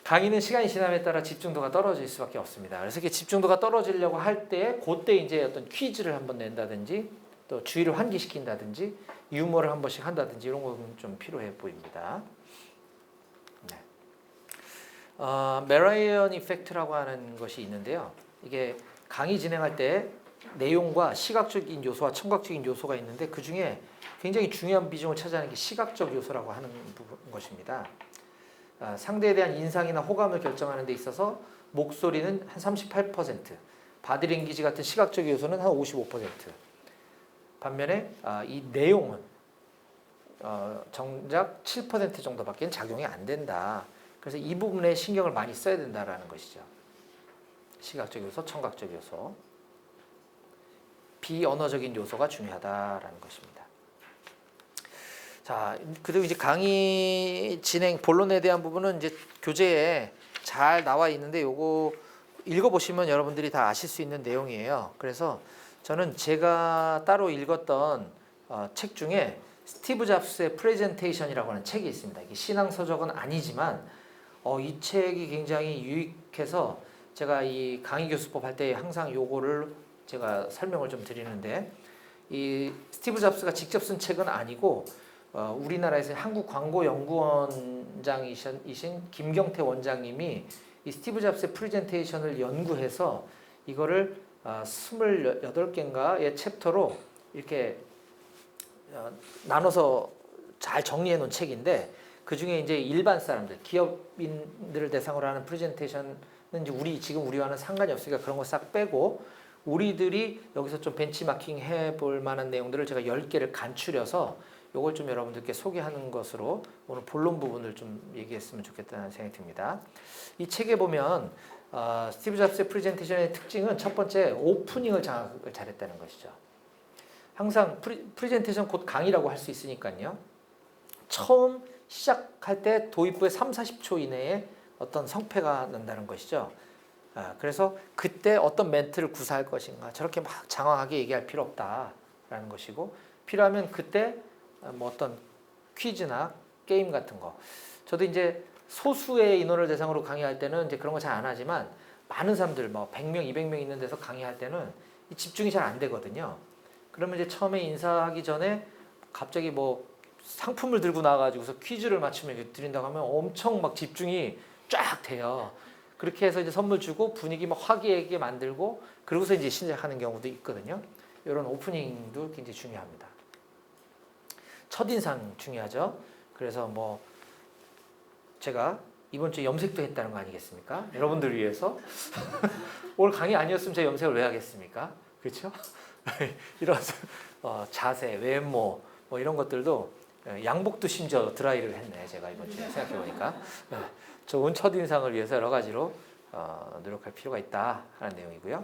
강의는 시간이 지남에 따라 집중도가 떨어질 수밖에 없습니다. 그래서 이렇게 집중도가 떨어지려고 할 때 그때 이제 어떤 퀴즈를 한번 낸다든지 또 주의를 환기시킨다든지 유머를 한 번씩 한다든지 이런 건 좀 필요해 보입니다. 네. 메라이언 이펙트라고 하는 것이 있는데요. 이게 강의 진행할 때 내용과 시각적인 요소와 청각적인 요소가 있는데 그 중에 굉장히 중요한 비중을 차지하는 게 시각적 요소라고 하는 것입니다. 상대에 대한 인상이나 호감을 결정하는 데 있어서 목소리는 한 38%, 바디랭귀지 같은 시각적 요소는 한 55%. 반면에 이 내용은 정작 7% 정도밖에 작용이 안 된다. 그래서 이 부분에 신경을 많이 써야 된다라는 것이죠. 시각적 요소, 청각적 요소, 비언어적인 요소가 중요하다라는 것입니다. 자, 그리고 이제 강의 진행 본론에 대한 부분은 이제 교재에 잘 나와 있는데 요거 읽어보시면 여러분들이 다 아실 수 있는 내용이에요. 그래서 저는 제가 따로 읽었던 책 중에 스티브 잡스의 프레젠테이션이라고 하는 책이 있습니다. 이게 신앙 서적은 아니지만 이 책이 굉장히 유익해서 제가 이 강의 교수법 할 때 항상 요거를 제가 설명을 좀 드리는데 이 스티브 잡스가 직접 쓴 책은 아니고 우리나라에서 한국광고연구원장이신 김경태 원장님이 이 스티브 잡스의 프레젠테이션을 연구해서 이거를 28개인가의 챕터로 이렇게 나눠서 잘 정리해 놓은 책인데 그 중에 이제 일반 사람들, 기업인들을 대상으로 하는 프레젠테이션은 이제 지금 우리와는 상관이 없으니까 그런 거 싹 빼고 우리들이 여기서 좀 벤치마킹 해볼 만한 내용들을 제가 10개를 간추려서 이걸 좀 여러분들께 소개하는 것으로 오늘 본론 부분을 좀 얘기했으면 좋겠다는 생각이 듭니다. 이 책에 보면 스티브 잡스의 프레젠테이션의 특징은 첫 번째 오프닝을 장악을 잘했다는 것이죠. 항상 프레젠테이션 곧 강의라고 할 수 있으니까요. 처음 시작할 때 도입부에 30-40초 이내에 어떤 성패가 난다는 것이죠. 그래서 그때 어떤 멘트를 구사할 것인가 저렇게 막 장황하게 얘기할 필요 없다라는 것이고 필요하면 그때 뭐 어떤 퀴즈나 게임 같은 거 저도 이제 소수의 인원을 대상으로 강의할 때는 이제 그런 거 잘 안 하지만 많은 사람들 뭐 100명, 200명 있는 데서 강의할 때는 집중이 잘 안 되거든요. 그러면 이제 처음에 인사하기 전에 갑자기 뭐 상품을 들고 나와가지고서 퀴즈를 맞추면 드린다고 하면 엄청 막 집중이 쫙 돼요. 그렇게 해서 이제 선물 주고 분위기 막 화기애애하게 만들고 그러고서 이제 시작하는 경우도 있거든요. 이런 오프닝도 굉장히 중요합니다. 첫인상 중요하죠. 그래서 뭐 제가 이번 주에 염색도 했다는 거 아니겠습니까? 여러분들을 위해서 오늘 강의 아니었으면 제가 염색을 왜 하겠습니까? 그렇죠? 이런 자세, 외모 뭐 이런 것들도 양복도 심지어 드라이를 했네. 제가 이번 주에 생각해보니까 좋은 첫인상을 위해서 여러 가지로 노력할 필요가 있다 하는 내용이고요.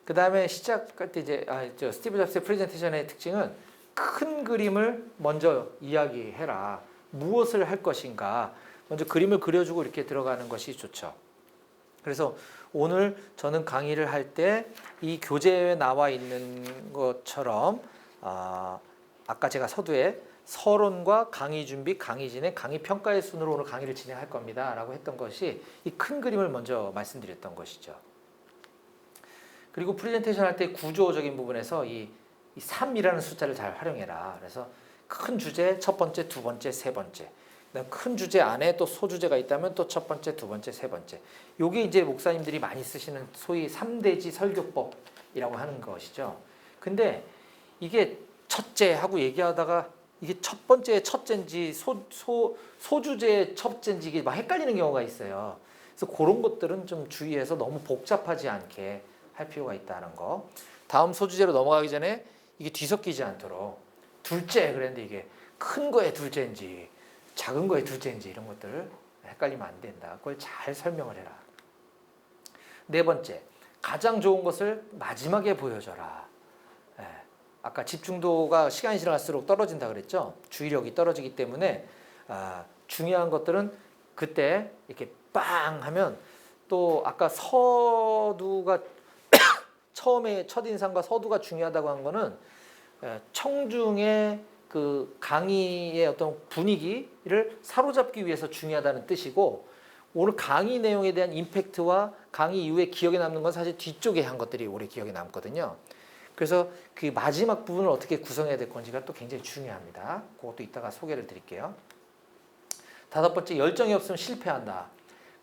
그 다음에 시작할 때 이제 스티브 잡스의 프레젠테이션의 특징은 큰 그림을 먼저 이야기해라. 무엇을 할 것인가 먼저 그림을 그려주고 이렇게 들어가는 것이 좋죠. 그래서 오늘 저는 강의를 할 때 이 교재에 나와 있는 것처럼 아까 제가 서두에 서론과 강의 준비, 강의 진행, 강의 평가의 순으로 오늘 강의를 진행할 겁니다 라고 했던 것이 이 큰 그림을 먼저 말씀드렸던 것이죠. 그리고 프레젠테이션 할 때 구조적인 부분에서 이 3이라는 숫자를 잘 활용해라. 그래서 큰 주제, 첫 번째, 두 번째, 세 번째. 큰 주제 안에 또 소주제가 있다면 또 첫 번째, 두 번째, 세 번째. 요게 이제 목사님들이 많이 쓰시는 소위 3대지 설교법이라고 하는 것이죠. 근데 이게 첫째 하고 얘기하다가 이게 첫 번째 첫째인지 소주제의 첫째인지 이게 막 헷갈리는 경우가 있어요. 그래서 그런 것들은 좀 주의해서 너무 복잡하지 않게 할 필요가 있다는 거. 다음 소주제로 넘어가기 전에 이게 뒤섞이지 않도록 둘째 그랬는데 이게 큰 거의 둘째인지 작은 거의 둘째인지 이런 것들을 헷갈리면 안 된다. 그걸 잘 설명을 해라. 네 번째, 가장 좋은 것을 마지막에 보여줘라. 아까 집중도가 시간이 지날수록 떨어진다 그랬죠. 주의력이 떨어지기 때문에 중요한 것들은 그때 이렇게 빵 하면 또 아까 서두가 처음에 첫인상과 서두가 중요하다고 한 거는 청중의 그 강의의 어떤 분위기를 사로잡기 위해서 중요하다는 뜻이고, 오늘 강의 내용에 대한 임팩트와 강의 이후에 기억에 남는 건 사실 뒤쪽에 한 것들이 오래 기억에 남거든요. 그래서 그 마지막 부분을 어떻게 구성해야 될 건지가 또 굉장히 중요합니다. 그것도 이따가 소개를 드릴게요. 5번째, 열정이 없으면 실패한다.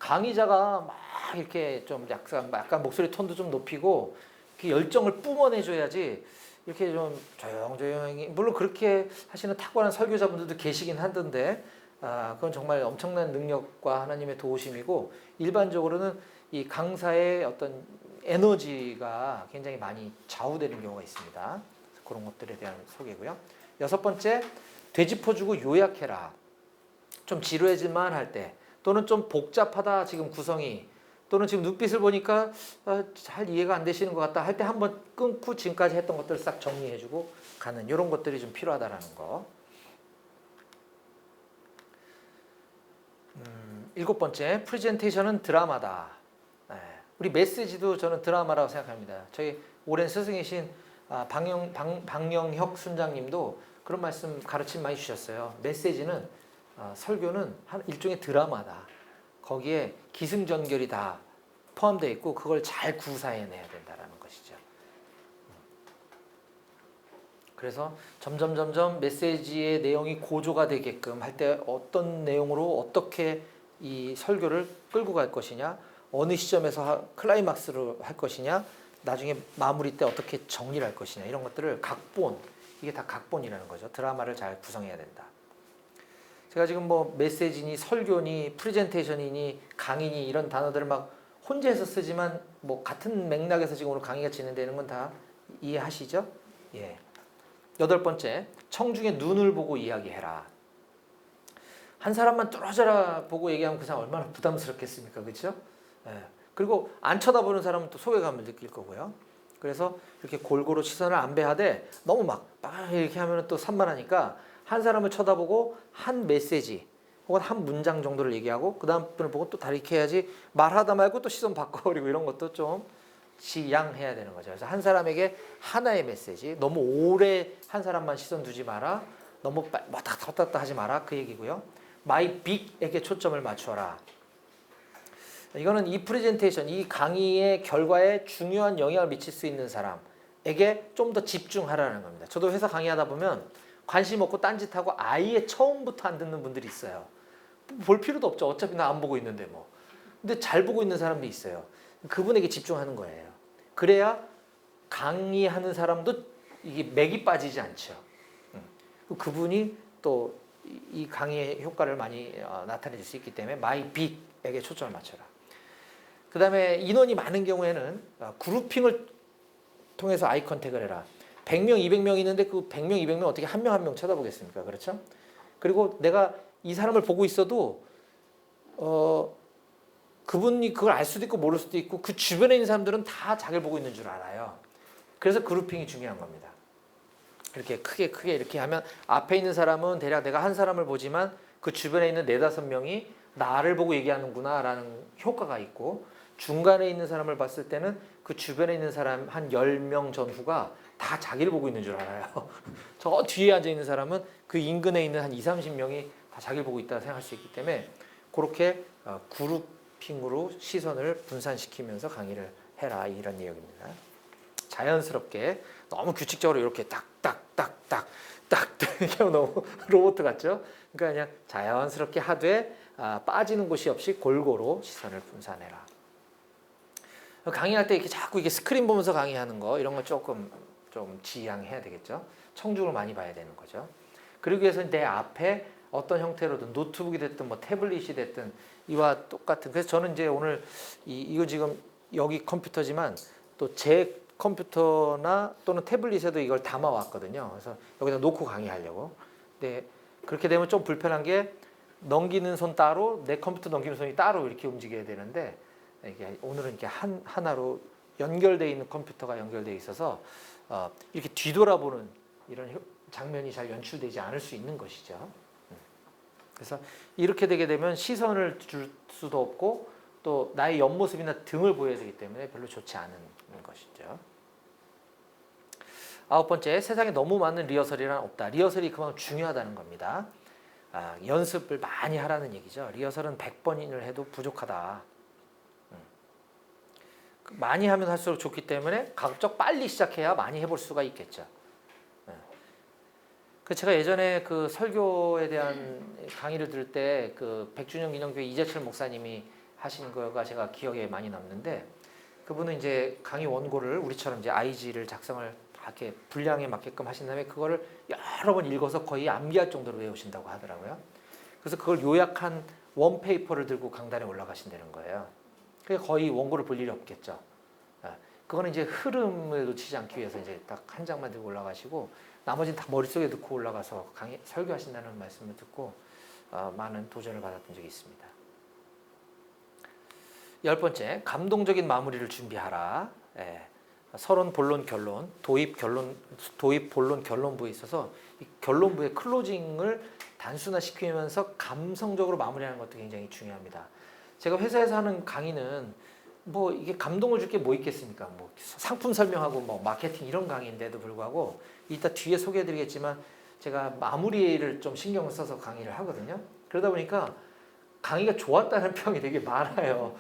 강의자가 막 이렇게 좀 약간 목소리 톤도 좀 높이고 그 열정을 뿜어내줘야지, 이렇게 좀 조용조용히, 물론 그렇게 하시는 탁월한 설교자분들도 계시긴 하던데, 그건 정말 엄청난 능력과 하나님의 도우심이고, 일반적으로는 이 강사의 어떤 에너지가 굉장히 많이 좌우되는 경우가 있습니다. 그런 것들에 대한 소개고요. 6번째, 되짚어주고 요약해라. 좀 지루해질만 할 때, 또는 좀 복잡하다 지금 구성이, 또는 지금 눈빛을 보니까 잘 이해가 안 되시는 것 같다 할 때 한번 끊고 지금까지 했던 것들을 싹 정리해주고 가는, 이런 것들이 좀 필요하다라는 거. 7번째, 프레젠테이션은 드라마다. 우리 메시지도 저는 드라마라고 생각합니다. 저희 오랜 스승이신 방영혁 순장님도 그런 말씀, 가르침 많이 주셨어요. 메시지는, 설교는 일종의 드라마다. 거기에 기승전결이 다 포함되어 있고 그걸 잘 구사해내야 된다는 것이죠. 그래서 점점 메시지의 내용이 고조가 되게끔 할 때 어떤 내용으로 어떻게 이 설교를 끌고 갈 것이냐, 어느 시점에서 클라이막스로 할 것이냐, 나중에 마무리 때 어떻게 정리를 할 것이냐, 이런 것들을 각본, 이게 다 각본이라는 거죠. 드라마를 잘 구성해야 된다. 제가 지금 뭐 메시지니 설교니 프레젠테이션이니 강의니 이런 단어들을 막 혼자서 쓰지만 뭐 같은 맥락에서 지금 오늘 강의가 진행되는 건 다 이해하시죠? 예. 8번째, 청중의 눈을 보고 이야기해라. 한 사람만 뚫어져라 보고 얘기하면 그 사람 얼마나 부담스럽겠습니까? 그렇죠? 예. 그리고 안 쳐다보는 사람은 또 소외감을 느낄 거고요. 그래서 이렇게 골고루 시선을 안배하되 너무 막 이렇게 하면 또 산만하니까 한 사람을 쳐다보고 한 메시지 혹은 한 문장 정도를 얘기하고 그 다음 분을 보고 또 다르게 해야지, 말하다 말고 또 시선 바꿔버리고 이런 것도 좀 지양해야 되는 거죠. 그래서 한 사람에게 하나의 메시지, 너무 오래 한 사람만 시선 두지 마라, 너무 왔다 갔다 하지 마라, 그 얘기고요. 마이 빅에게 초점을 맞춰라. 이거는 이 프레젠테이션, 이 강의의 결과에 중요한 영향을 미칠 수 있는 사람에게 좀 더 집중하라는 겁니다. 저도 회사 강의하다 보면 관심 없고 딴짓하고 아예 처음부터 안 듣는 분들이 있어요. 볼 필요도 없죠. 어차피 나 안 보고 있는데 뭐. 근데 잘 보고 있는 사람도 있어요. 그분에게 집중하는 거예요. 그래야 강의하는 사람도 이게 맥이 빠지지 않죠. 그분이 또 이 강의의 효과를 많이 나타내 줄 수 있기 때문에 마이 빅에게 초점을 맞춰라. 그 다음에 인원이 많은 경우에는 그룹핑을 통해서 아이 컨택을 해라. 100명, 200명 있는데 그 100명, 200명 어떻게 한 명 한 명 쳐다보겠습니까? 그렇죠? 그리고 내가 이 사람을 보고 있어도 그분이 그걸 알 수도 있고 모를 수도 있고 그 주변에 있는 사람들은 다 자기를 보고 있는 줄 알아요. 그래서 그룹핑이 중요한 겁니다. 이렇게 크게 이렇게 하면 앞에 있는 사람은 대략 내가 한 사람을 보지만 그 주변에 있는 4-5명이 나를 보고 얘기하는구나 라는 효과가 있고, 중간에 있는 사람을 봤을 때는 그 주변에 있는 사람 한 10명 전후가 다 자기를 보고 있는 줄 알아요. 저 뒤에 앉아있는 사람은 그 인근에 있는 한 20-30명이 다 자기를 보고 있다고 생각할 수 있기 때문에 그렇게 그룹핑으로 시선을 분산시키면서 강의를 해라, 이런 내용입니다. 자연스럽게, 너무 규칙적으로 이렇게 딱딱딱딱딱 이렇게 하면 너무 로봇 같죠? 그러니까 그냥 자연스럽게 하되 빠지는 곳이 없이 골고루 시선을 분산해라. 강의할 때 이렇게 자꾸 이게 스크린 보면서 강의하는 거, 이런 거 조금 좀 지양해야 되겠죠. 청중을 많이 봐야 되는 거죠. 그러기 위해서 내 앞에 어떤 형태로든 노트북이 됐든 뭐 태블릿이 됐든 이와 똑같은, 그래서 저는 이제 오늘 이거 지금 여기 컴퓨터지만 또 제 컴퓨터나 또는 태블릿에도 이걸 담아 왔거든요. 그래서 여기다 놓고 강의하려고. 근데 그렇게 되면 좀 불편한 게 넘기는 손 따로, 내 컴퓨터 넘기는 손이 따로 이렇게 움직여야 되는데, 이게 오늘은 이렇게 하나로 연결되어 있는 컴퓨터가 연결되어 있어서 이렇게 뒤돌아보는 이런 장면이 잘 연출되지 않을 수 있는 것이죠. 그래서 이렇게 되게 되면 시선을 줄 수도 없고 또 나의 옆모습이나 등을 보여야 되기 때문에 별로 좋지 않은 것이죠. 9번째, 세상에 너무 많은 리허설이란 없다. 리허설이 그만큼 중요하다는 겁니다. 연습을 많이 하라는 얘기죠. 리허설은 100번을 해도 부족하다. 많이 하면 할수록 좋기 때문에 가급적 빨리 시작해야 많이 해볼 수가 있겠죠. 제가 예전에 그 설교에 대한 강의를 들을 때 그 백준영 기념교회 이재철 목사님이 하신 거가 제가 기억에 많이 남는데, 그분은 이제 강의 원고를 우리처럼 이제 IG를 작성을 이렇게 분량에 맞게끔 하신 다음에 그거를 여러 번 읽어서 거의 암기할 정도로 외우신다고 하더라고요. 그래서 그걸 요약한 원페이퍼를 들고 강단에 올라가신다는 거예요. 그게 거의 원고를 볼 일이 없겠죠. 그거는 이제 흐름을 놓치지 않기 위해서 이제 딱 한 장만 들고 올라가시고 나머지는 다 머릿속에 넣고 올라가서 설교하신다는 말씀을 듣고 많은 도전을 받았던 적이 있습니다. 10번째, 감동적인 마무리를 준비하라. 서론, 본론, 결론, 도입, 본론, 결론부에 있어서 이 결론부의 클로징을 단순화시키면서 감성적으로 마무리하는 것도 굉장히 중요합니다. 제가 회사에서 하는 강의는 뭐 이게 감동을 줄 게 뭐 있겠습니까? 뭐 상품 설명하고 뭐 마케팅 이런 강의인데도 불구하고 이따 뒤에 소개해드리겠지만 제가 마무리를 좀 신경을 써서 강의를 하거든요. 그러다 보니까 강의가 좋았다는 평이 되게 많아요.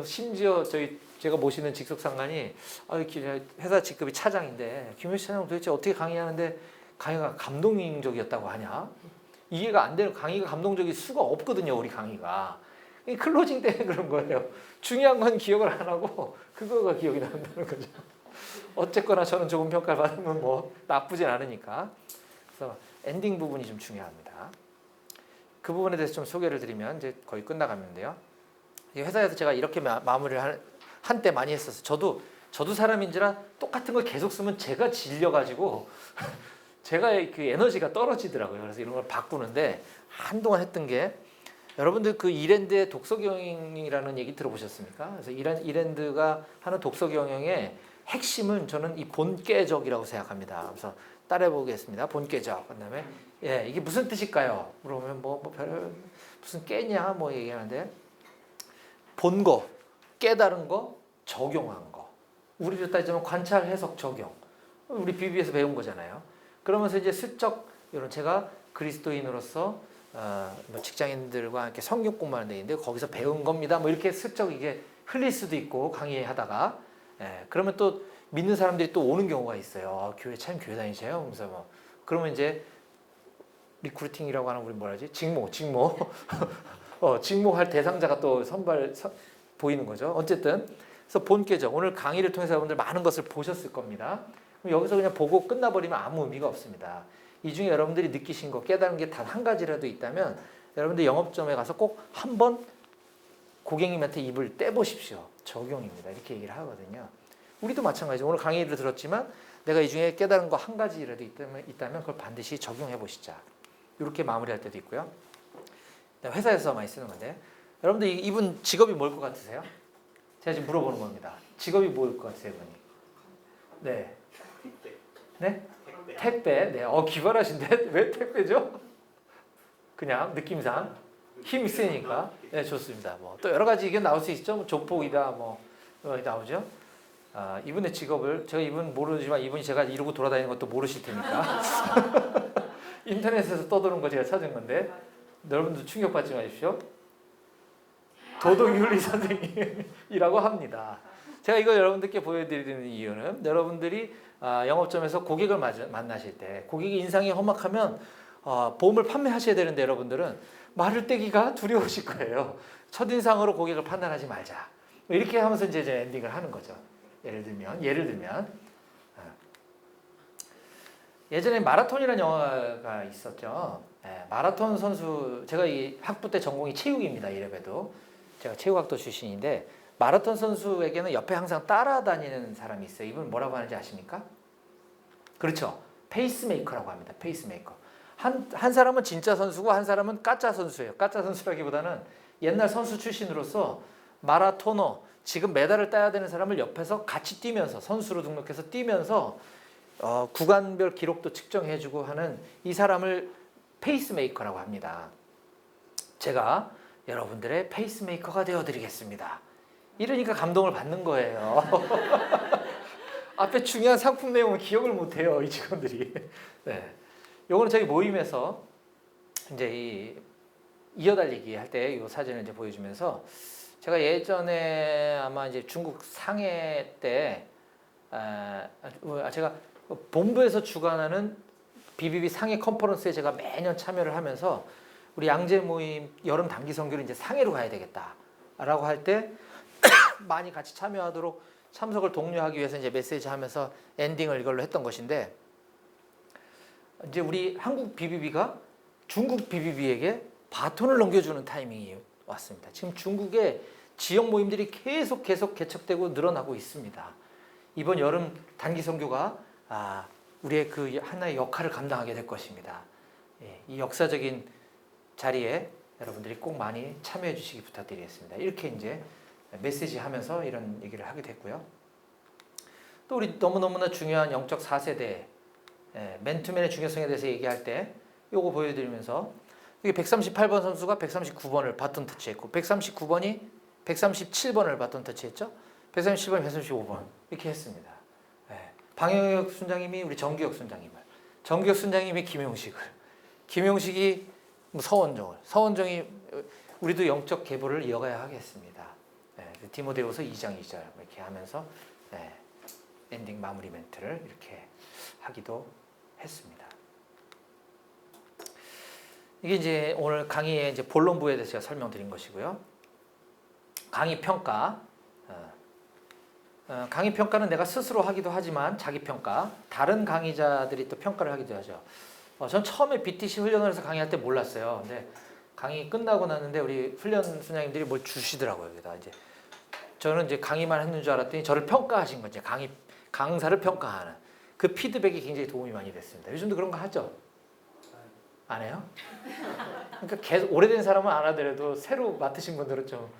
심지어 제가 모시는 직속상관이 회사 직급이 차장인데 김효시 차장 도대체 어떻게 강의하는데 강의가 감동적이었다고 하냐? 이해가 안 되는, 강의가 감동적일 수가 없거든요. 우리 강의가. 클로징 때문에 그런 거예요. 중요한 건 기억을 안 하고 그거가 기억이 난다는 거죠. 어쨌거나 저는 좋은 평가를 받으면 뭐 나쁘진 않으니까. 그래서 엔딩 부분이 좀 중요합니다. 그 부분에 대해서 좀 소개를 드리면 이제 거의 끝나가는데요. 회사에서 제가 이렇게 마무리를 한때 많이 했었어요. 저도 사람인지라 똑같은 걸 계속 쓰면 제가 질려가지고 제가 그 에너지가 떨어지더라고요. 그래서 이런 걸 바꾸는데 한동안 했던 게, 여러분들 그 이랜드의 독서 경영이라는 얘기 들어보셨습니까? 그래서 이랜드가 하는 독서 경영의 핵심은 저는 이 본깨적이라고 생각합니다. 그래서 따라해 보겠습니다. 본깨적. 그다음에 이게 무슨 뜻일까요? 물어보면 무슨 깨냐 뭐 얘기하는데, 본 거, 깨달은 거, 적용한 거. 우리로 따지자면 관찰, 해석, 적용. 우리 BB에서 배운 거잖아요. 그러면서 이제 슬쩍 이런, 제가 그리스도인으로서 뭐 직장인들과 이렇게 성경 공부하는 데인데 거기서 배운 겁니다. 뭐 이렇게 슬쩍 이게 흘릴 수도 있고 강의하다가, 그러면 또 믿는 사람들이 또 오는 경우가 있어요. 교회 교회 다니세요? 그래서 뭐 그러면 이제 리크루팅이라고 하는, 우리 뭐라지? 직모. 직모할 대상자가 또 보이는 거죠. 어쨌든 그래서 본캐죠. 오늘 강의를 통해서 여러분들 많은 것을 보셨을 겁니다. 그럼 여기서 그냥 보고 끝나버리면 아무 의미가 없습니다. 이 중에 여러분들이 느끼신 거, 깨달은 게 단 한 가지라도 있다면 여러분들 영업점에 가서 꼭 한번 고객님한테 입을 떼보십시오. 적용입니다. 이렇게 얘기를 하거든요. 우리도 마찬가지죠. 오늘 강의를 들었지만 내가 이 중에 깨달은 거 한 가지라도 있다면 그걸 반드시 적용해 보시자. 이렇게 마무리할 때도 있고요. 회사에서 많이 쓰는 건데, 여러분들 이분 직업이 뭘 것 같으세요? 제가 지금 물어보는 겁니다. 직업이 뭘 것 같으세요, 이분이? 네. 네? 택배. 네. 기발하신데 왜 택배죠? 그냥 느낌상 힘이 세니까. 네, 좋습니다. 뭐 또 여러 가지 의견 나올 수 있죠. 뭐 조폭이다, 뭐 나오죠. 이분의 직업을 제가 이분 모르지만 이분이 제가 이러고 돌아다니는 것도 모르실 테니까 인터넷에서 떠도는 거 제가 찾은 건데, 여러분들 충격받지 마십시오. 도덕윤리 선생님이라고 합니다. 제가 이거 여러분들께 보여드리는 이유는, 여러분들이 영업점에서 고객을 만나실 때 고객이 인상이 험악하면 보험을 판매하셔야 되는데 여러분들은 말을 떼기가 두려우실 거예요. 첫인상으로 고객을 판단하지 말자. 이렇게 하면서 이제 엔딩을 하는 거죠. 예를 들면 예전에 마라톤이라는 영화가 있었죠. 마라톤 선수, 제가 이 학부 때 전공이 체육입니다. 이래봬도 제가 체육학도 출신인데, 마라톤 선수에게는 옆에 항상 따라다니는 사람이 있어요. 이분 뭐라고 하는지 아십니까? 그렇죠. 페이스메이커라고 합니다. 페이스메이커. 한 사람은 진짜 선수고 한 사람은 가짜 선수예요. 가짜 선수라기보다는 옛날 선수 출신으로서 마라토너, 지금 메달을 따야 되는 사람을 옆에서 같이 뛰면서, 선수로 등록해서 뛰면서 구간별 기록도 측정해주고 하는 이 사람을 페이스메이커라고 합니다. 제가 여러분들의 페이스메이커가 되어드리겠습니다. 이러니까 감동을 받는 거예요. 앞에 중요한 상품 내용을 기억을 못해요, 이 직원들이. 네, 요거는 저희 모임에서 이제 이어달리기 할 때 이 사진을 이제 보여주면서 제가 예전에 아마 이제 중국 상해 때 제가 본부에서 주관하는 BBB 상해 컨퍼런스에 제가 매년 참여를 하면서 우리 양재 모임 여름 단기 선교를 이제 상해로 가야 되겠다라고 할 때 많이 같이 참여하도록 참석을 독려하기 위해서 이제 메시지 하면서 엔딩을 이걸로 했던 것인데 이제 우리 한국 BBB가 중국 BBB에게 바톤을 넘겨주는 타이밍이 왔습니다. 지금 중국의 지역 모임들이 계속 개척되고 늘어나고 있습니다. 이번 여름 단기 선교가 우리의 그 하나의 역할을 감당하게 될 것입니다. 이 역사적인 자리에 여러분들이 꼭 많이 참여해 주시기 부탁드리겠습니다. 이렇게 이제 메시지 하면서 이런 얘기를 하게 됐고요. 또 우리 너무너무나 중요한 영적 4세대 맨투맨의 중요성에 대해서 얘기할 때 요거 보여드리면서 여기 138번 선수가 139번을 바톤 터치했고 139번이 137번을 바톤 터치했죠. 137번, 135번 이렇게 했습니다. 방영혁 순장님이 우리 정규혁 순장님을, 정규혁 순장님이 김용식을, 김용식이 서원정을, 서원정이 우리도 영적 계보를 이어가야 하겠습니다. 디모데후서 2장 2절 이렇게 하면서 엔딩 마무리 멘트를 이렇게 하기도 했습니다. 이게 이제 오늘 강의의 이제 본론부에 대해서 제가 설명드린 것이고요. 강의 평가. 강의 평가는 내가 스스로 하기도 하지만 자기 평가, 다른 강의자들이 또 평가를 하기도 하죠. 전 처음에 BTC 훈련을 해서 강의할 때 몰랐어요. 근데 강의 끝나고 났는데 우리 훈련 순장님들이 뭘 주시더라고요. 여기다 이제 저는 이제 강의만 했는 줄 알았더니 저를 평가하신 거죠. 강사를 평가하는 그 피드백이 굉장히 도움이 많이 됐습니다. 요즘도 그런 거 하죠? 안 해요? 그러니까 계속 오래된 사람은 안 하더라도 새로 맡으신 분들은 좀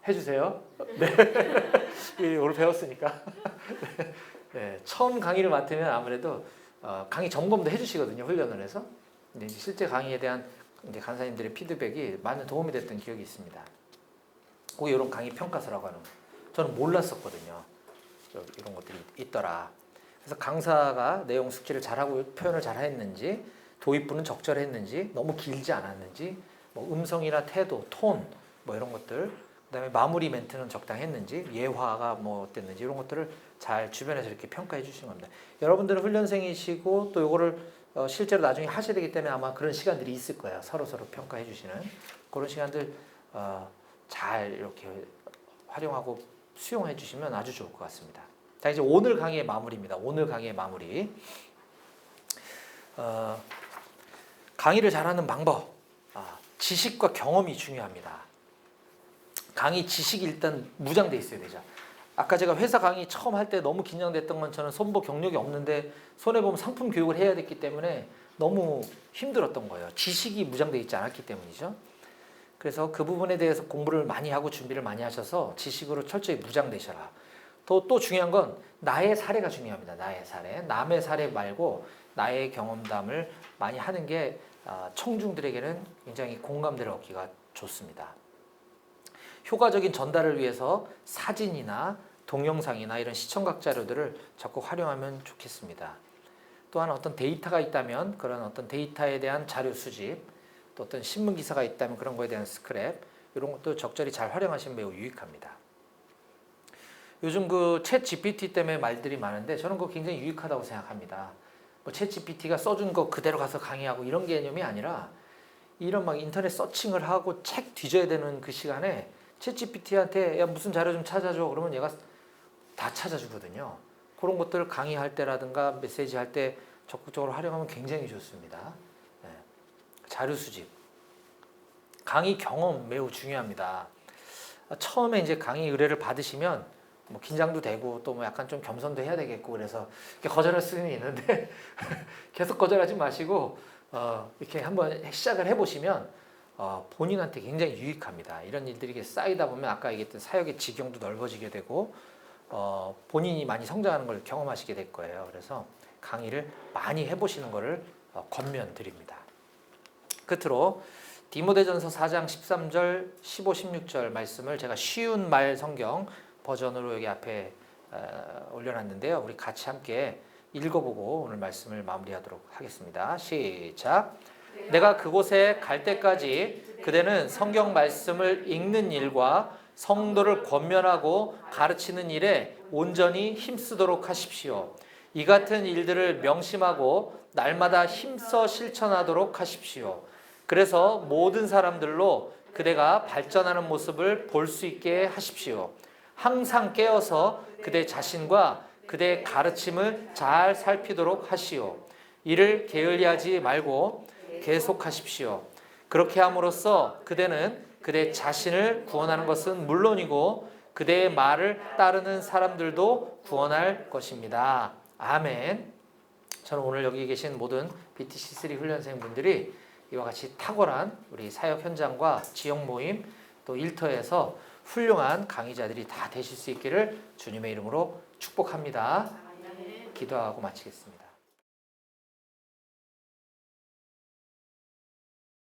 해주세요. 네, 오늘 배웠으니까. 네, 처음 강의를 맡으면 아무래도 강의 점검도 해주시거든요. 훈련을 해서. 근데 이제 실제 강의에 대한 이제 강사님들의 피드백이 많은 도움이 됐던 기억이 있습니다. 꼭 이런 강의 평가서라고 하는 거. 저는 몰랐었거든요. 이런 것들이 있더라. 그래서 강사가 내용 숙지를 잘하고 표현을 잘했는지, 도입부는 적절했는지, 너무 길지 않았는지, 뭐 음성이나 태도, 톤, 뭐 이런 것들, 그다음에 마무리 멘트는 적당했는지, 예화가 뭐 어땠는지 이런 것들을 잘 주변에서 이렇게 평가해 주시는 겁니다. 여러분들은 훈련생이시고 또 이거를 실제로 나중에 하셔야 되기 때문에 아마 그런 시간들이 있을 거예요. 서로 평가해 주시는 그런 시간들 잘 이렇게 활용하고 수용해 주시면 아주 좋을 것 같습니다. 자, 이제 오늘 강의의 마무리입니다. 오늘 강의의 마무리. 강의를 잘하는 방법. 지식과 경험이 중요합니다. 강의 지식이 일단 무장돼 있어야 되죠. 아까 제가 회사 강의 처음 할 때 너무 긴장됐던 건 저는 손보 경력이 없는데 손해보험 상품 교육을 해야 됐기 때문에 너무 힘들었던 거예요. 지식이 무장돼 있지 않았기 때문이죠. 그래서 그 부분에 대해서 공부를 많이 하고 준비를 많이 하셔서 지식으로 철저히 무장되셔라. 또 중요한 건 나의 사례가 중요합니다. 나의 사례. 남의 사례 말고 나의 경험담을 많이 하는 게 청중들에게는 굉장히 공감대를 얻기가 좋습니다. 효과적인 전달을 위해서 사진이나 동영상이나 이런 시청각 자료들을 적극 활용하면 좋겠습니다. 또한 어떤 데이터가 있다면 그런 어떤 데이터에 대한 자료 수집, 또 어떤 신문 기사가 있다면 그런 거에 대한 스크랩, 이런 것도 적절히 잘 활용하시면 매우 유익합니다. 요즘 그 챗 GPT 때문에 말들이 많은데 저는 그거 굉장히 유익하다고 생각합니다. 뭐 챗 GPT가 써준 거 그대로 가서 강의하고 이런 개념이 아니라 이런 막 인터넷 서칭을 하고 책 뒤져야 되는 그 시간에 챗 GPT한테 야 무슨 자료 좀 찾아줘 그러면 얘가 다 찾아주거든요. 그런 것들을 강의할 때라든가 메시지 할 때 적극적으로 활용하면 굉장히 좋습니다. 자료 수집, 강의 경험 매우 중요합니다. 처음에 이제 강의 의뢰를 받으시면 뭐 긴장도 되고 또 뭐 약간 좀 겸손도 해야 되겠고 그래서 이렇게 거절할 수는 있는데 계속 거절하지 마시고 이렇게 한번 시작을 해보시면 본인한테 굉장히 유익합니다. 이런 일들이 쌓이다 보면 아까 얘기했던 사역의 지경도 넓어지게 되고 본인이 많이 성장하는 걸 경험하시게 될 거예요. 그래서 강의를 많이 해보시는 것을 권면드립니다. 끝으로 디모데전서 4장 13절, 15, 16절 말씀을 제가 쉬운 말 성경 버전으로 여기 앞에 올려놨는데요. 우리 같이 함께 읽어보고 오늘 말씀을 마무리하도록 하겠습니다. 시작. 내가 그곳에 갈 때까지 그대는 성경 말씀을 읽는 일과 성도를 권면하고 가르치는 일에 온전히 힘쓰도록 하십시오. 이 같은 일들을 명심하고 날마다 힘써 실천하도록 하십시오. 그래서 모든 사람들로 그대가 발전하는 모습을 볼 수 있게 하십시오. 항상 깨어서 그대 자신과 그대의 가르침을 잘 살피도록 하시오. 이를 게을리하지 말고 계속하십시오. 그렇게 함으로써 그대는 그대 자신을 구원하는 것은 물론이고 그대의 말을 따르는 사람들도 구원할 것입니다. 아멘. 저는 오늘 여기 계신 모든 BTC3 훈련생분들이 이와 같이 탁월한 우리 사역 현장과 지역 모임 또 일터에서 훌륭한 강의자들이 다 되실 수 있기를 주님의 이름으로 축복합니다. 기도하고 마치겠습니다.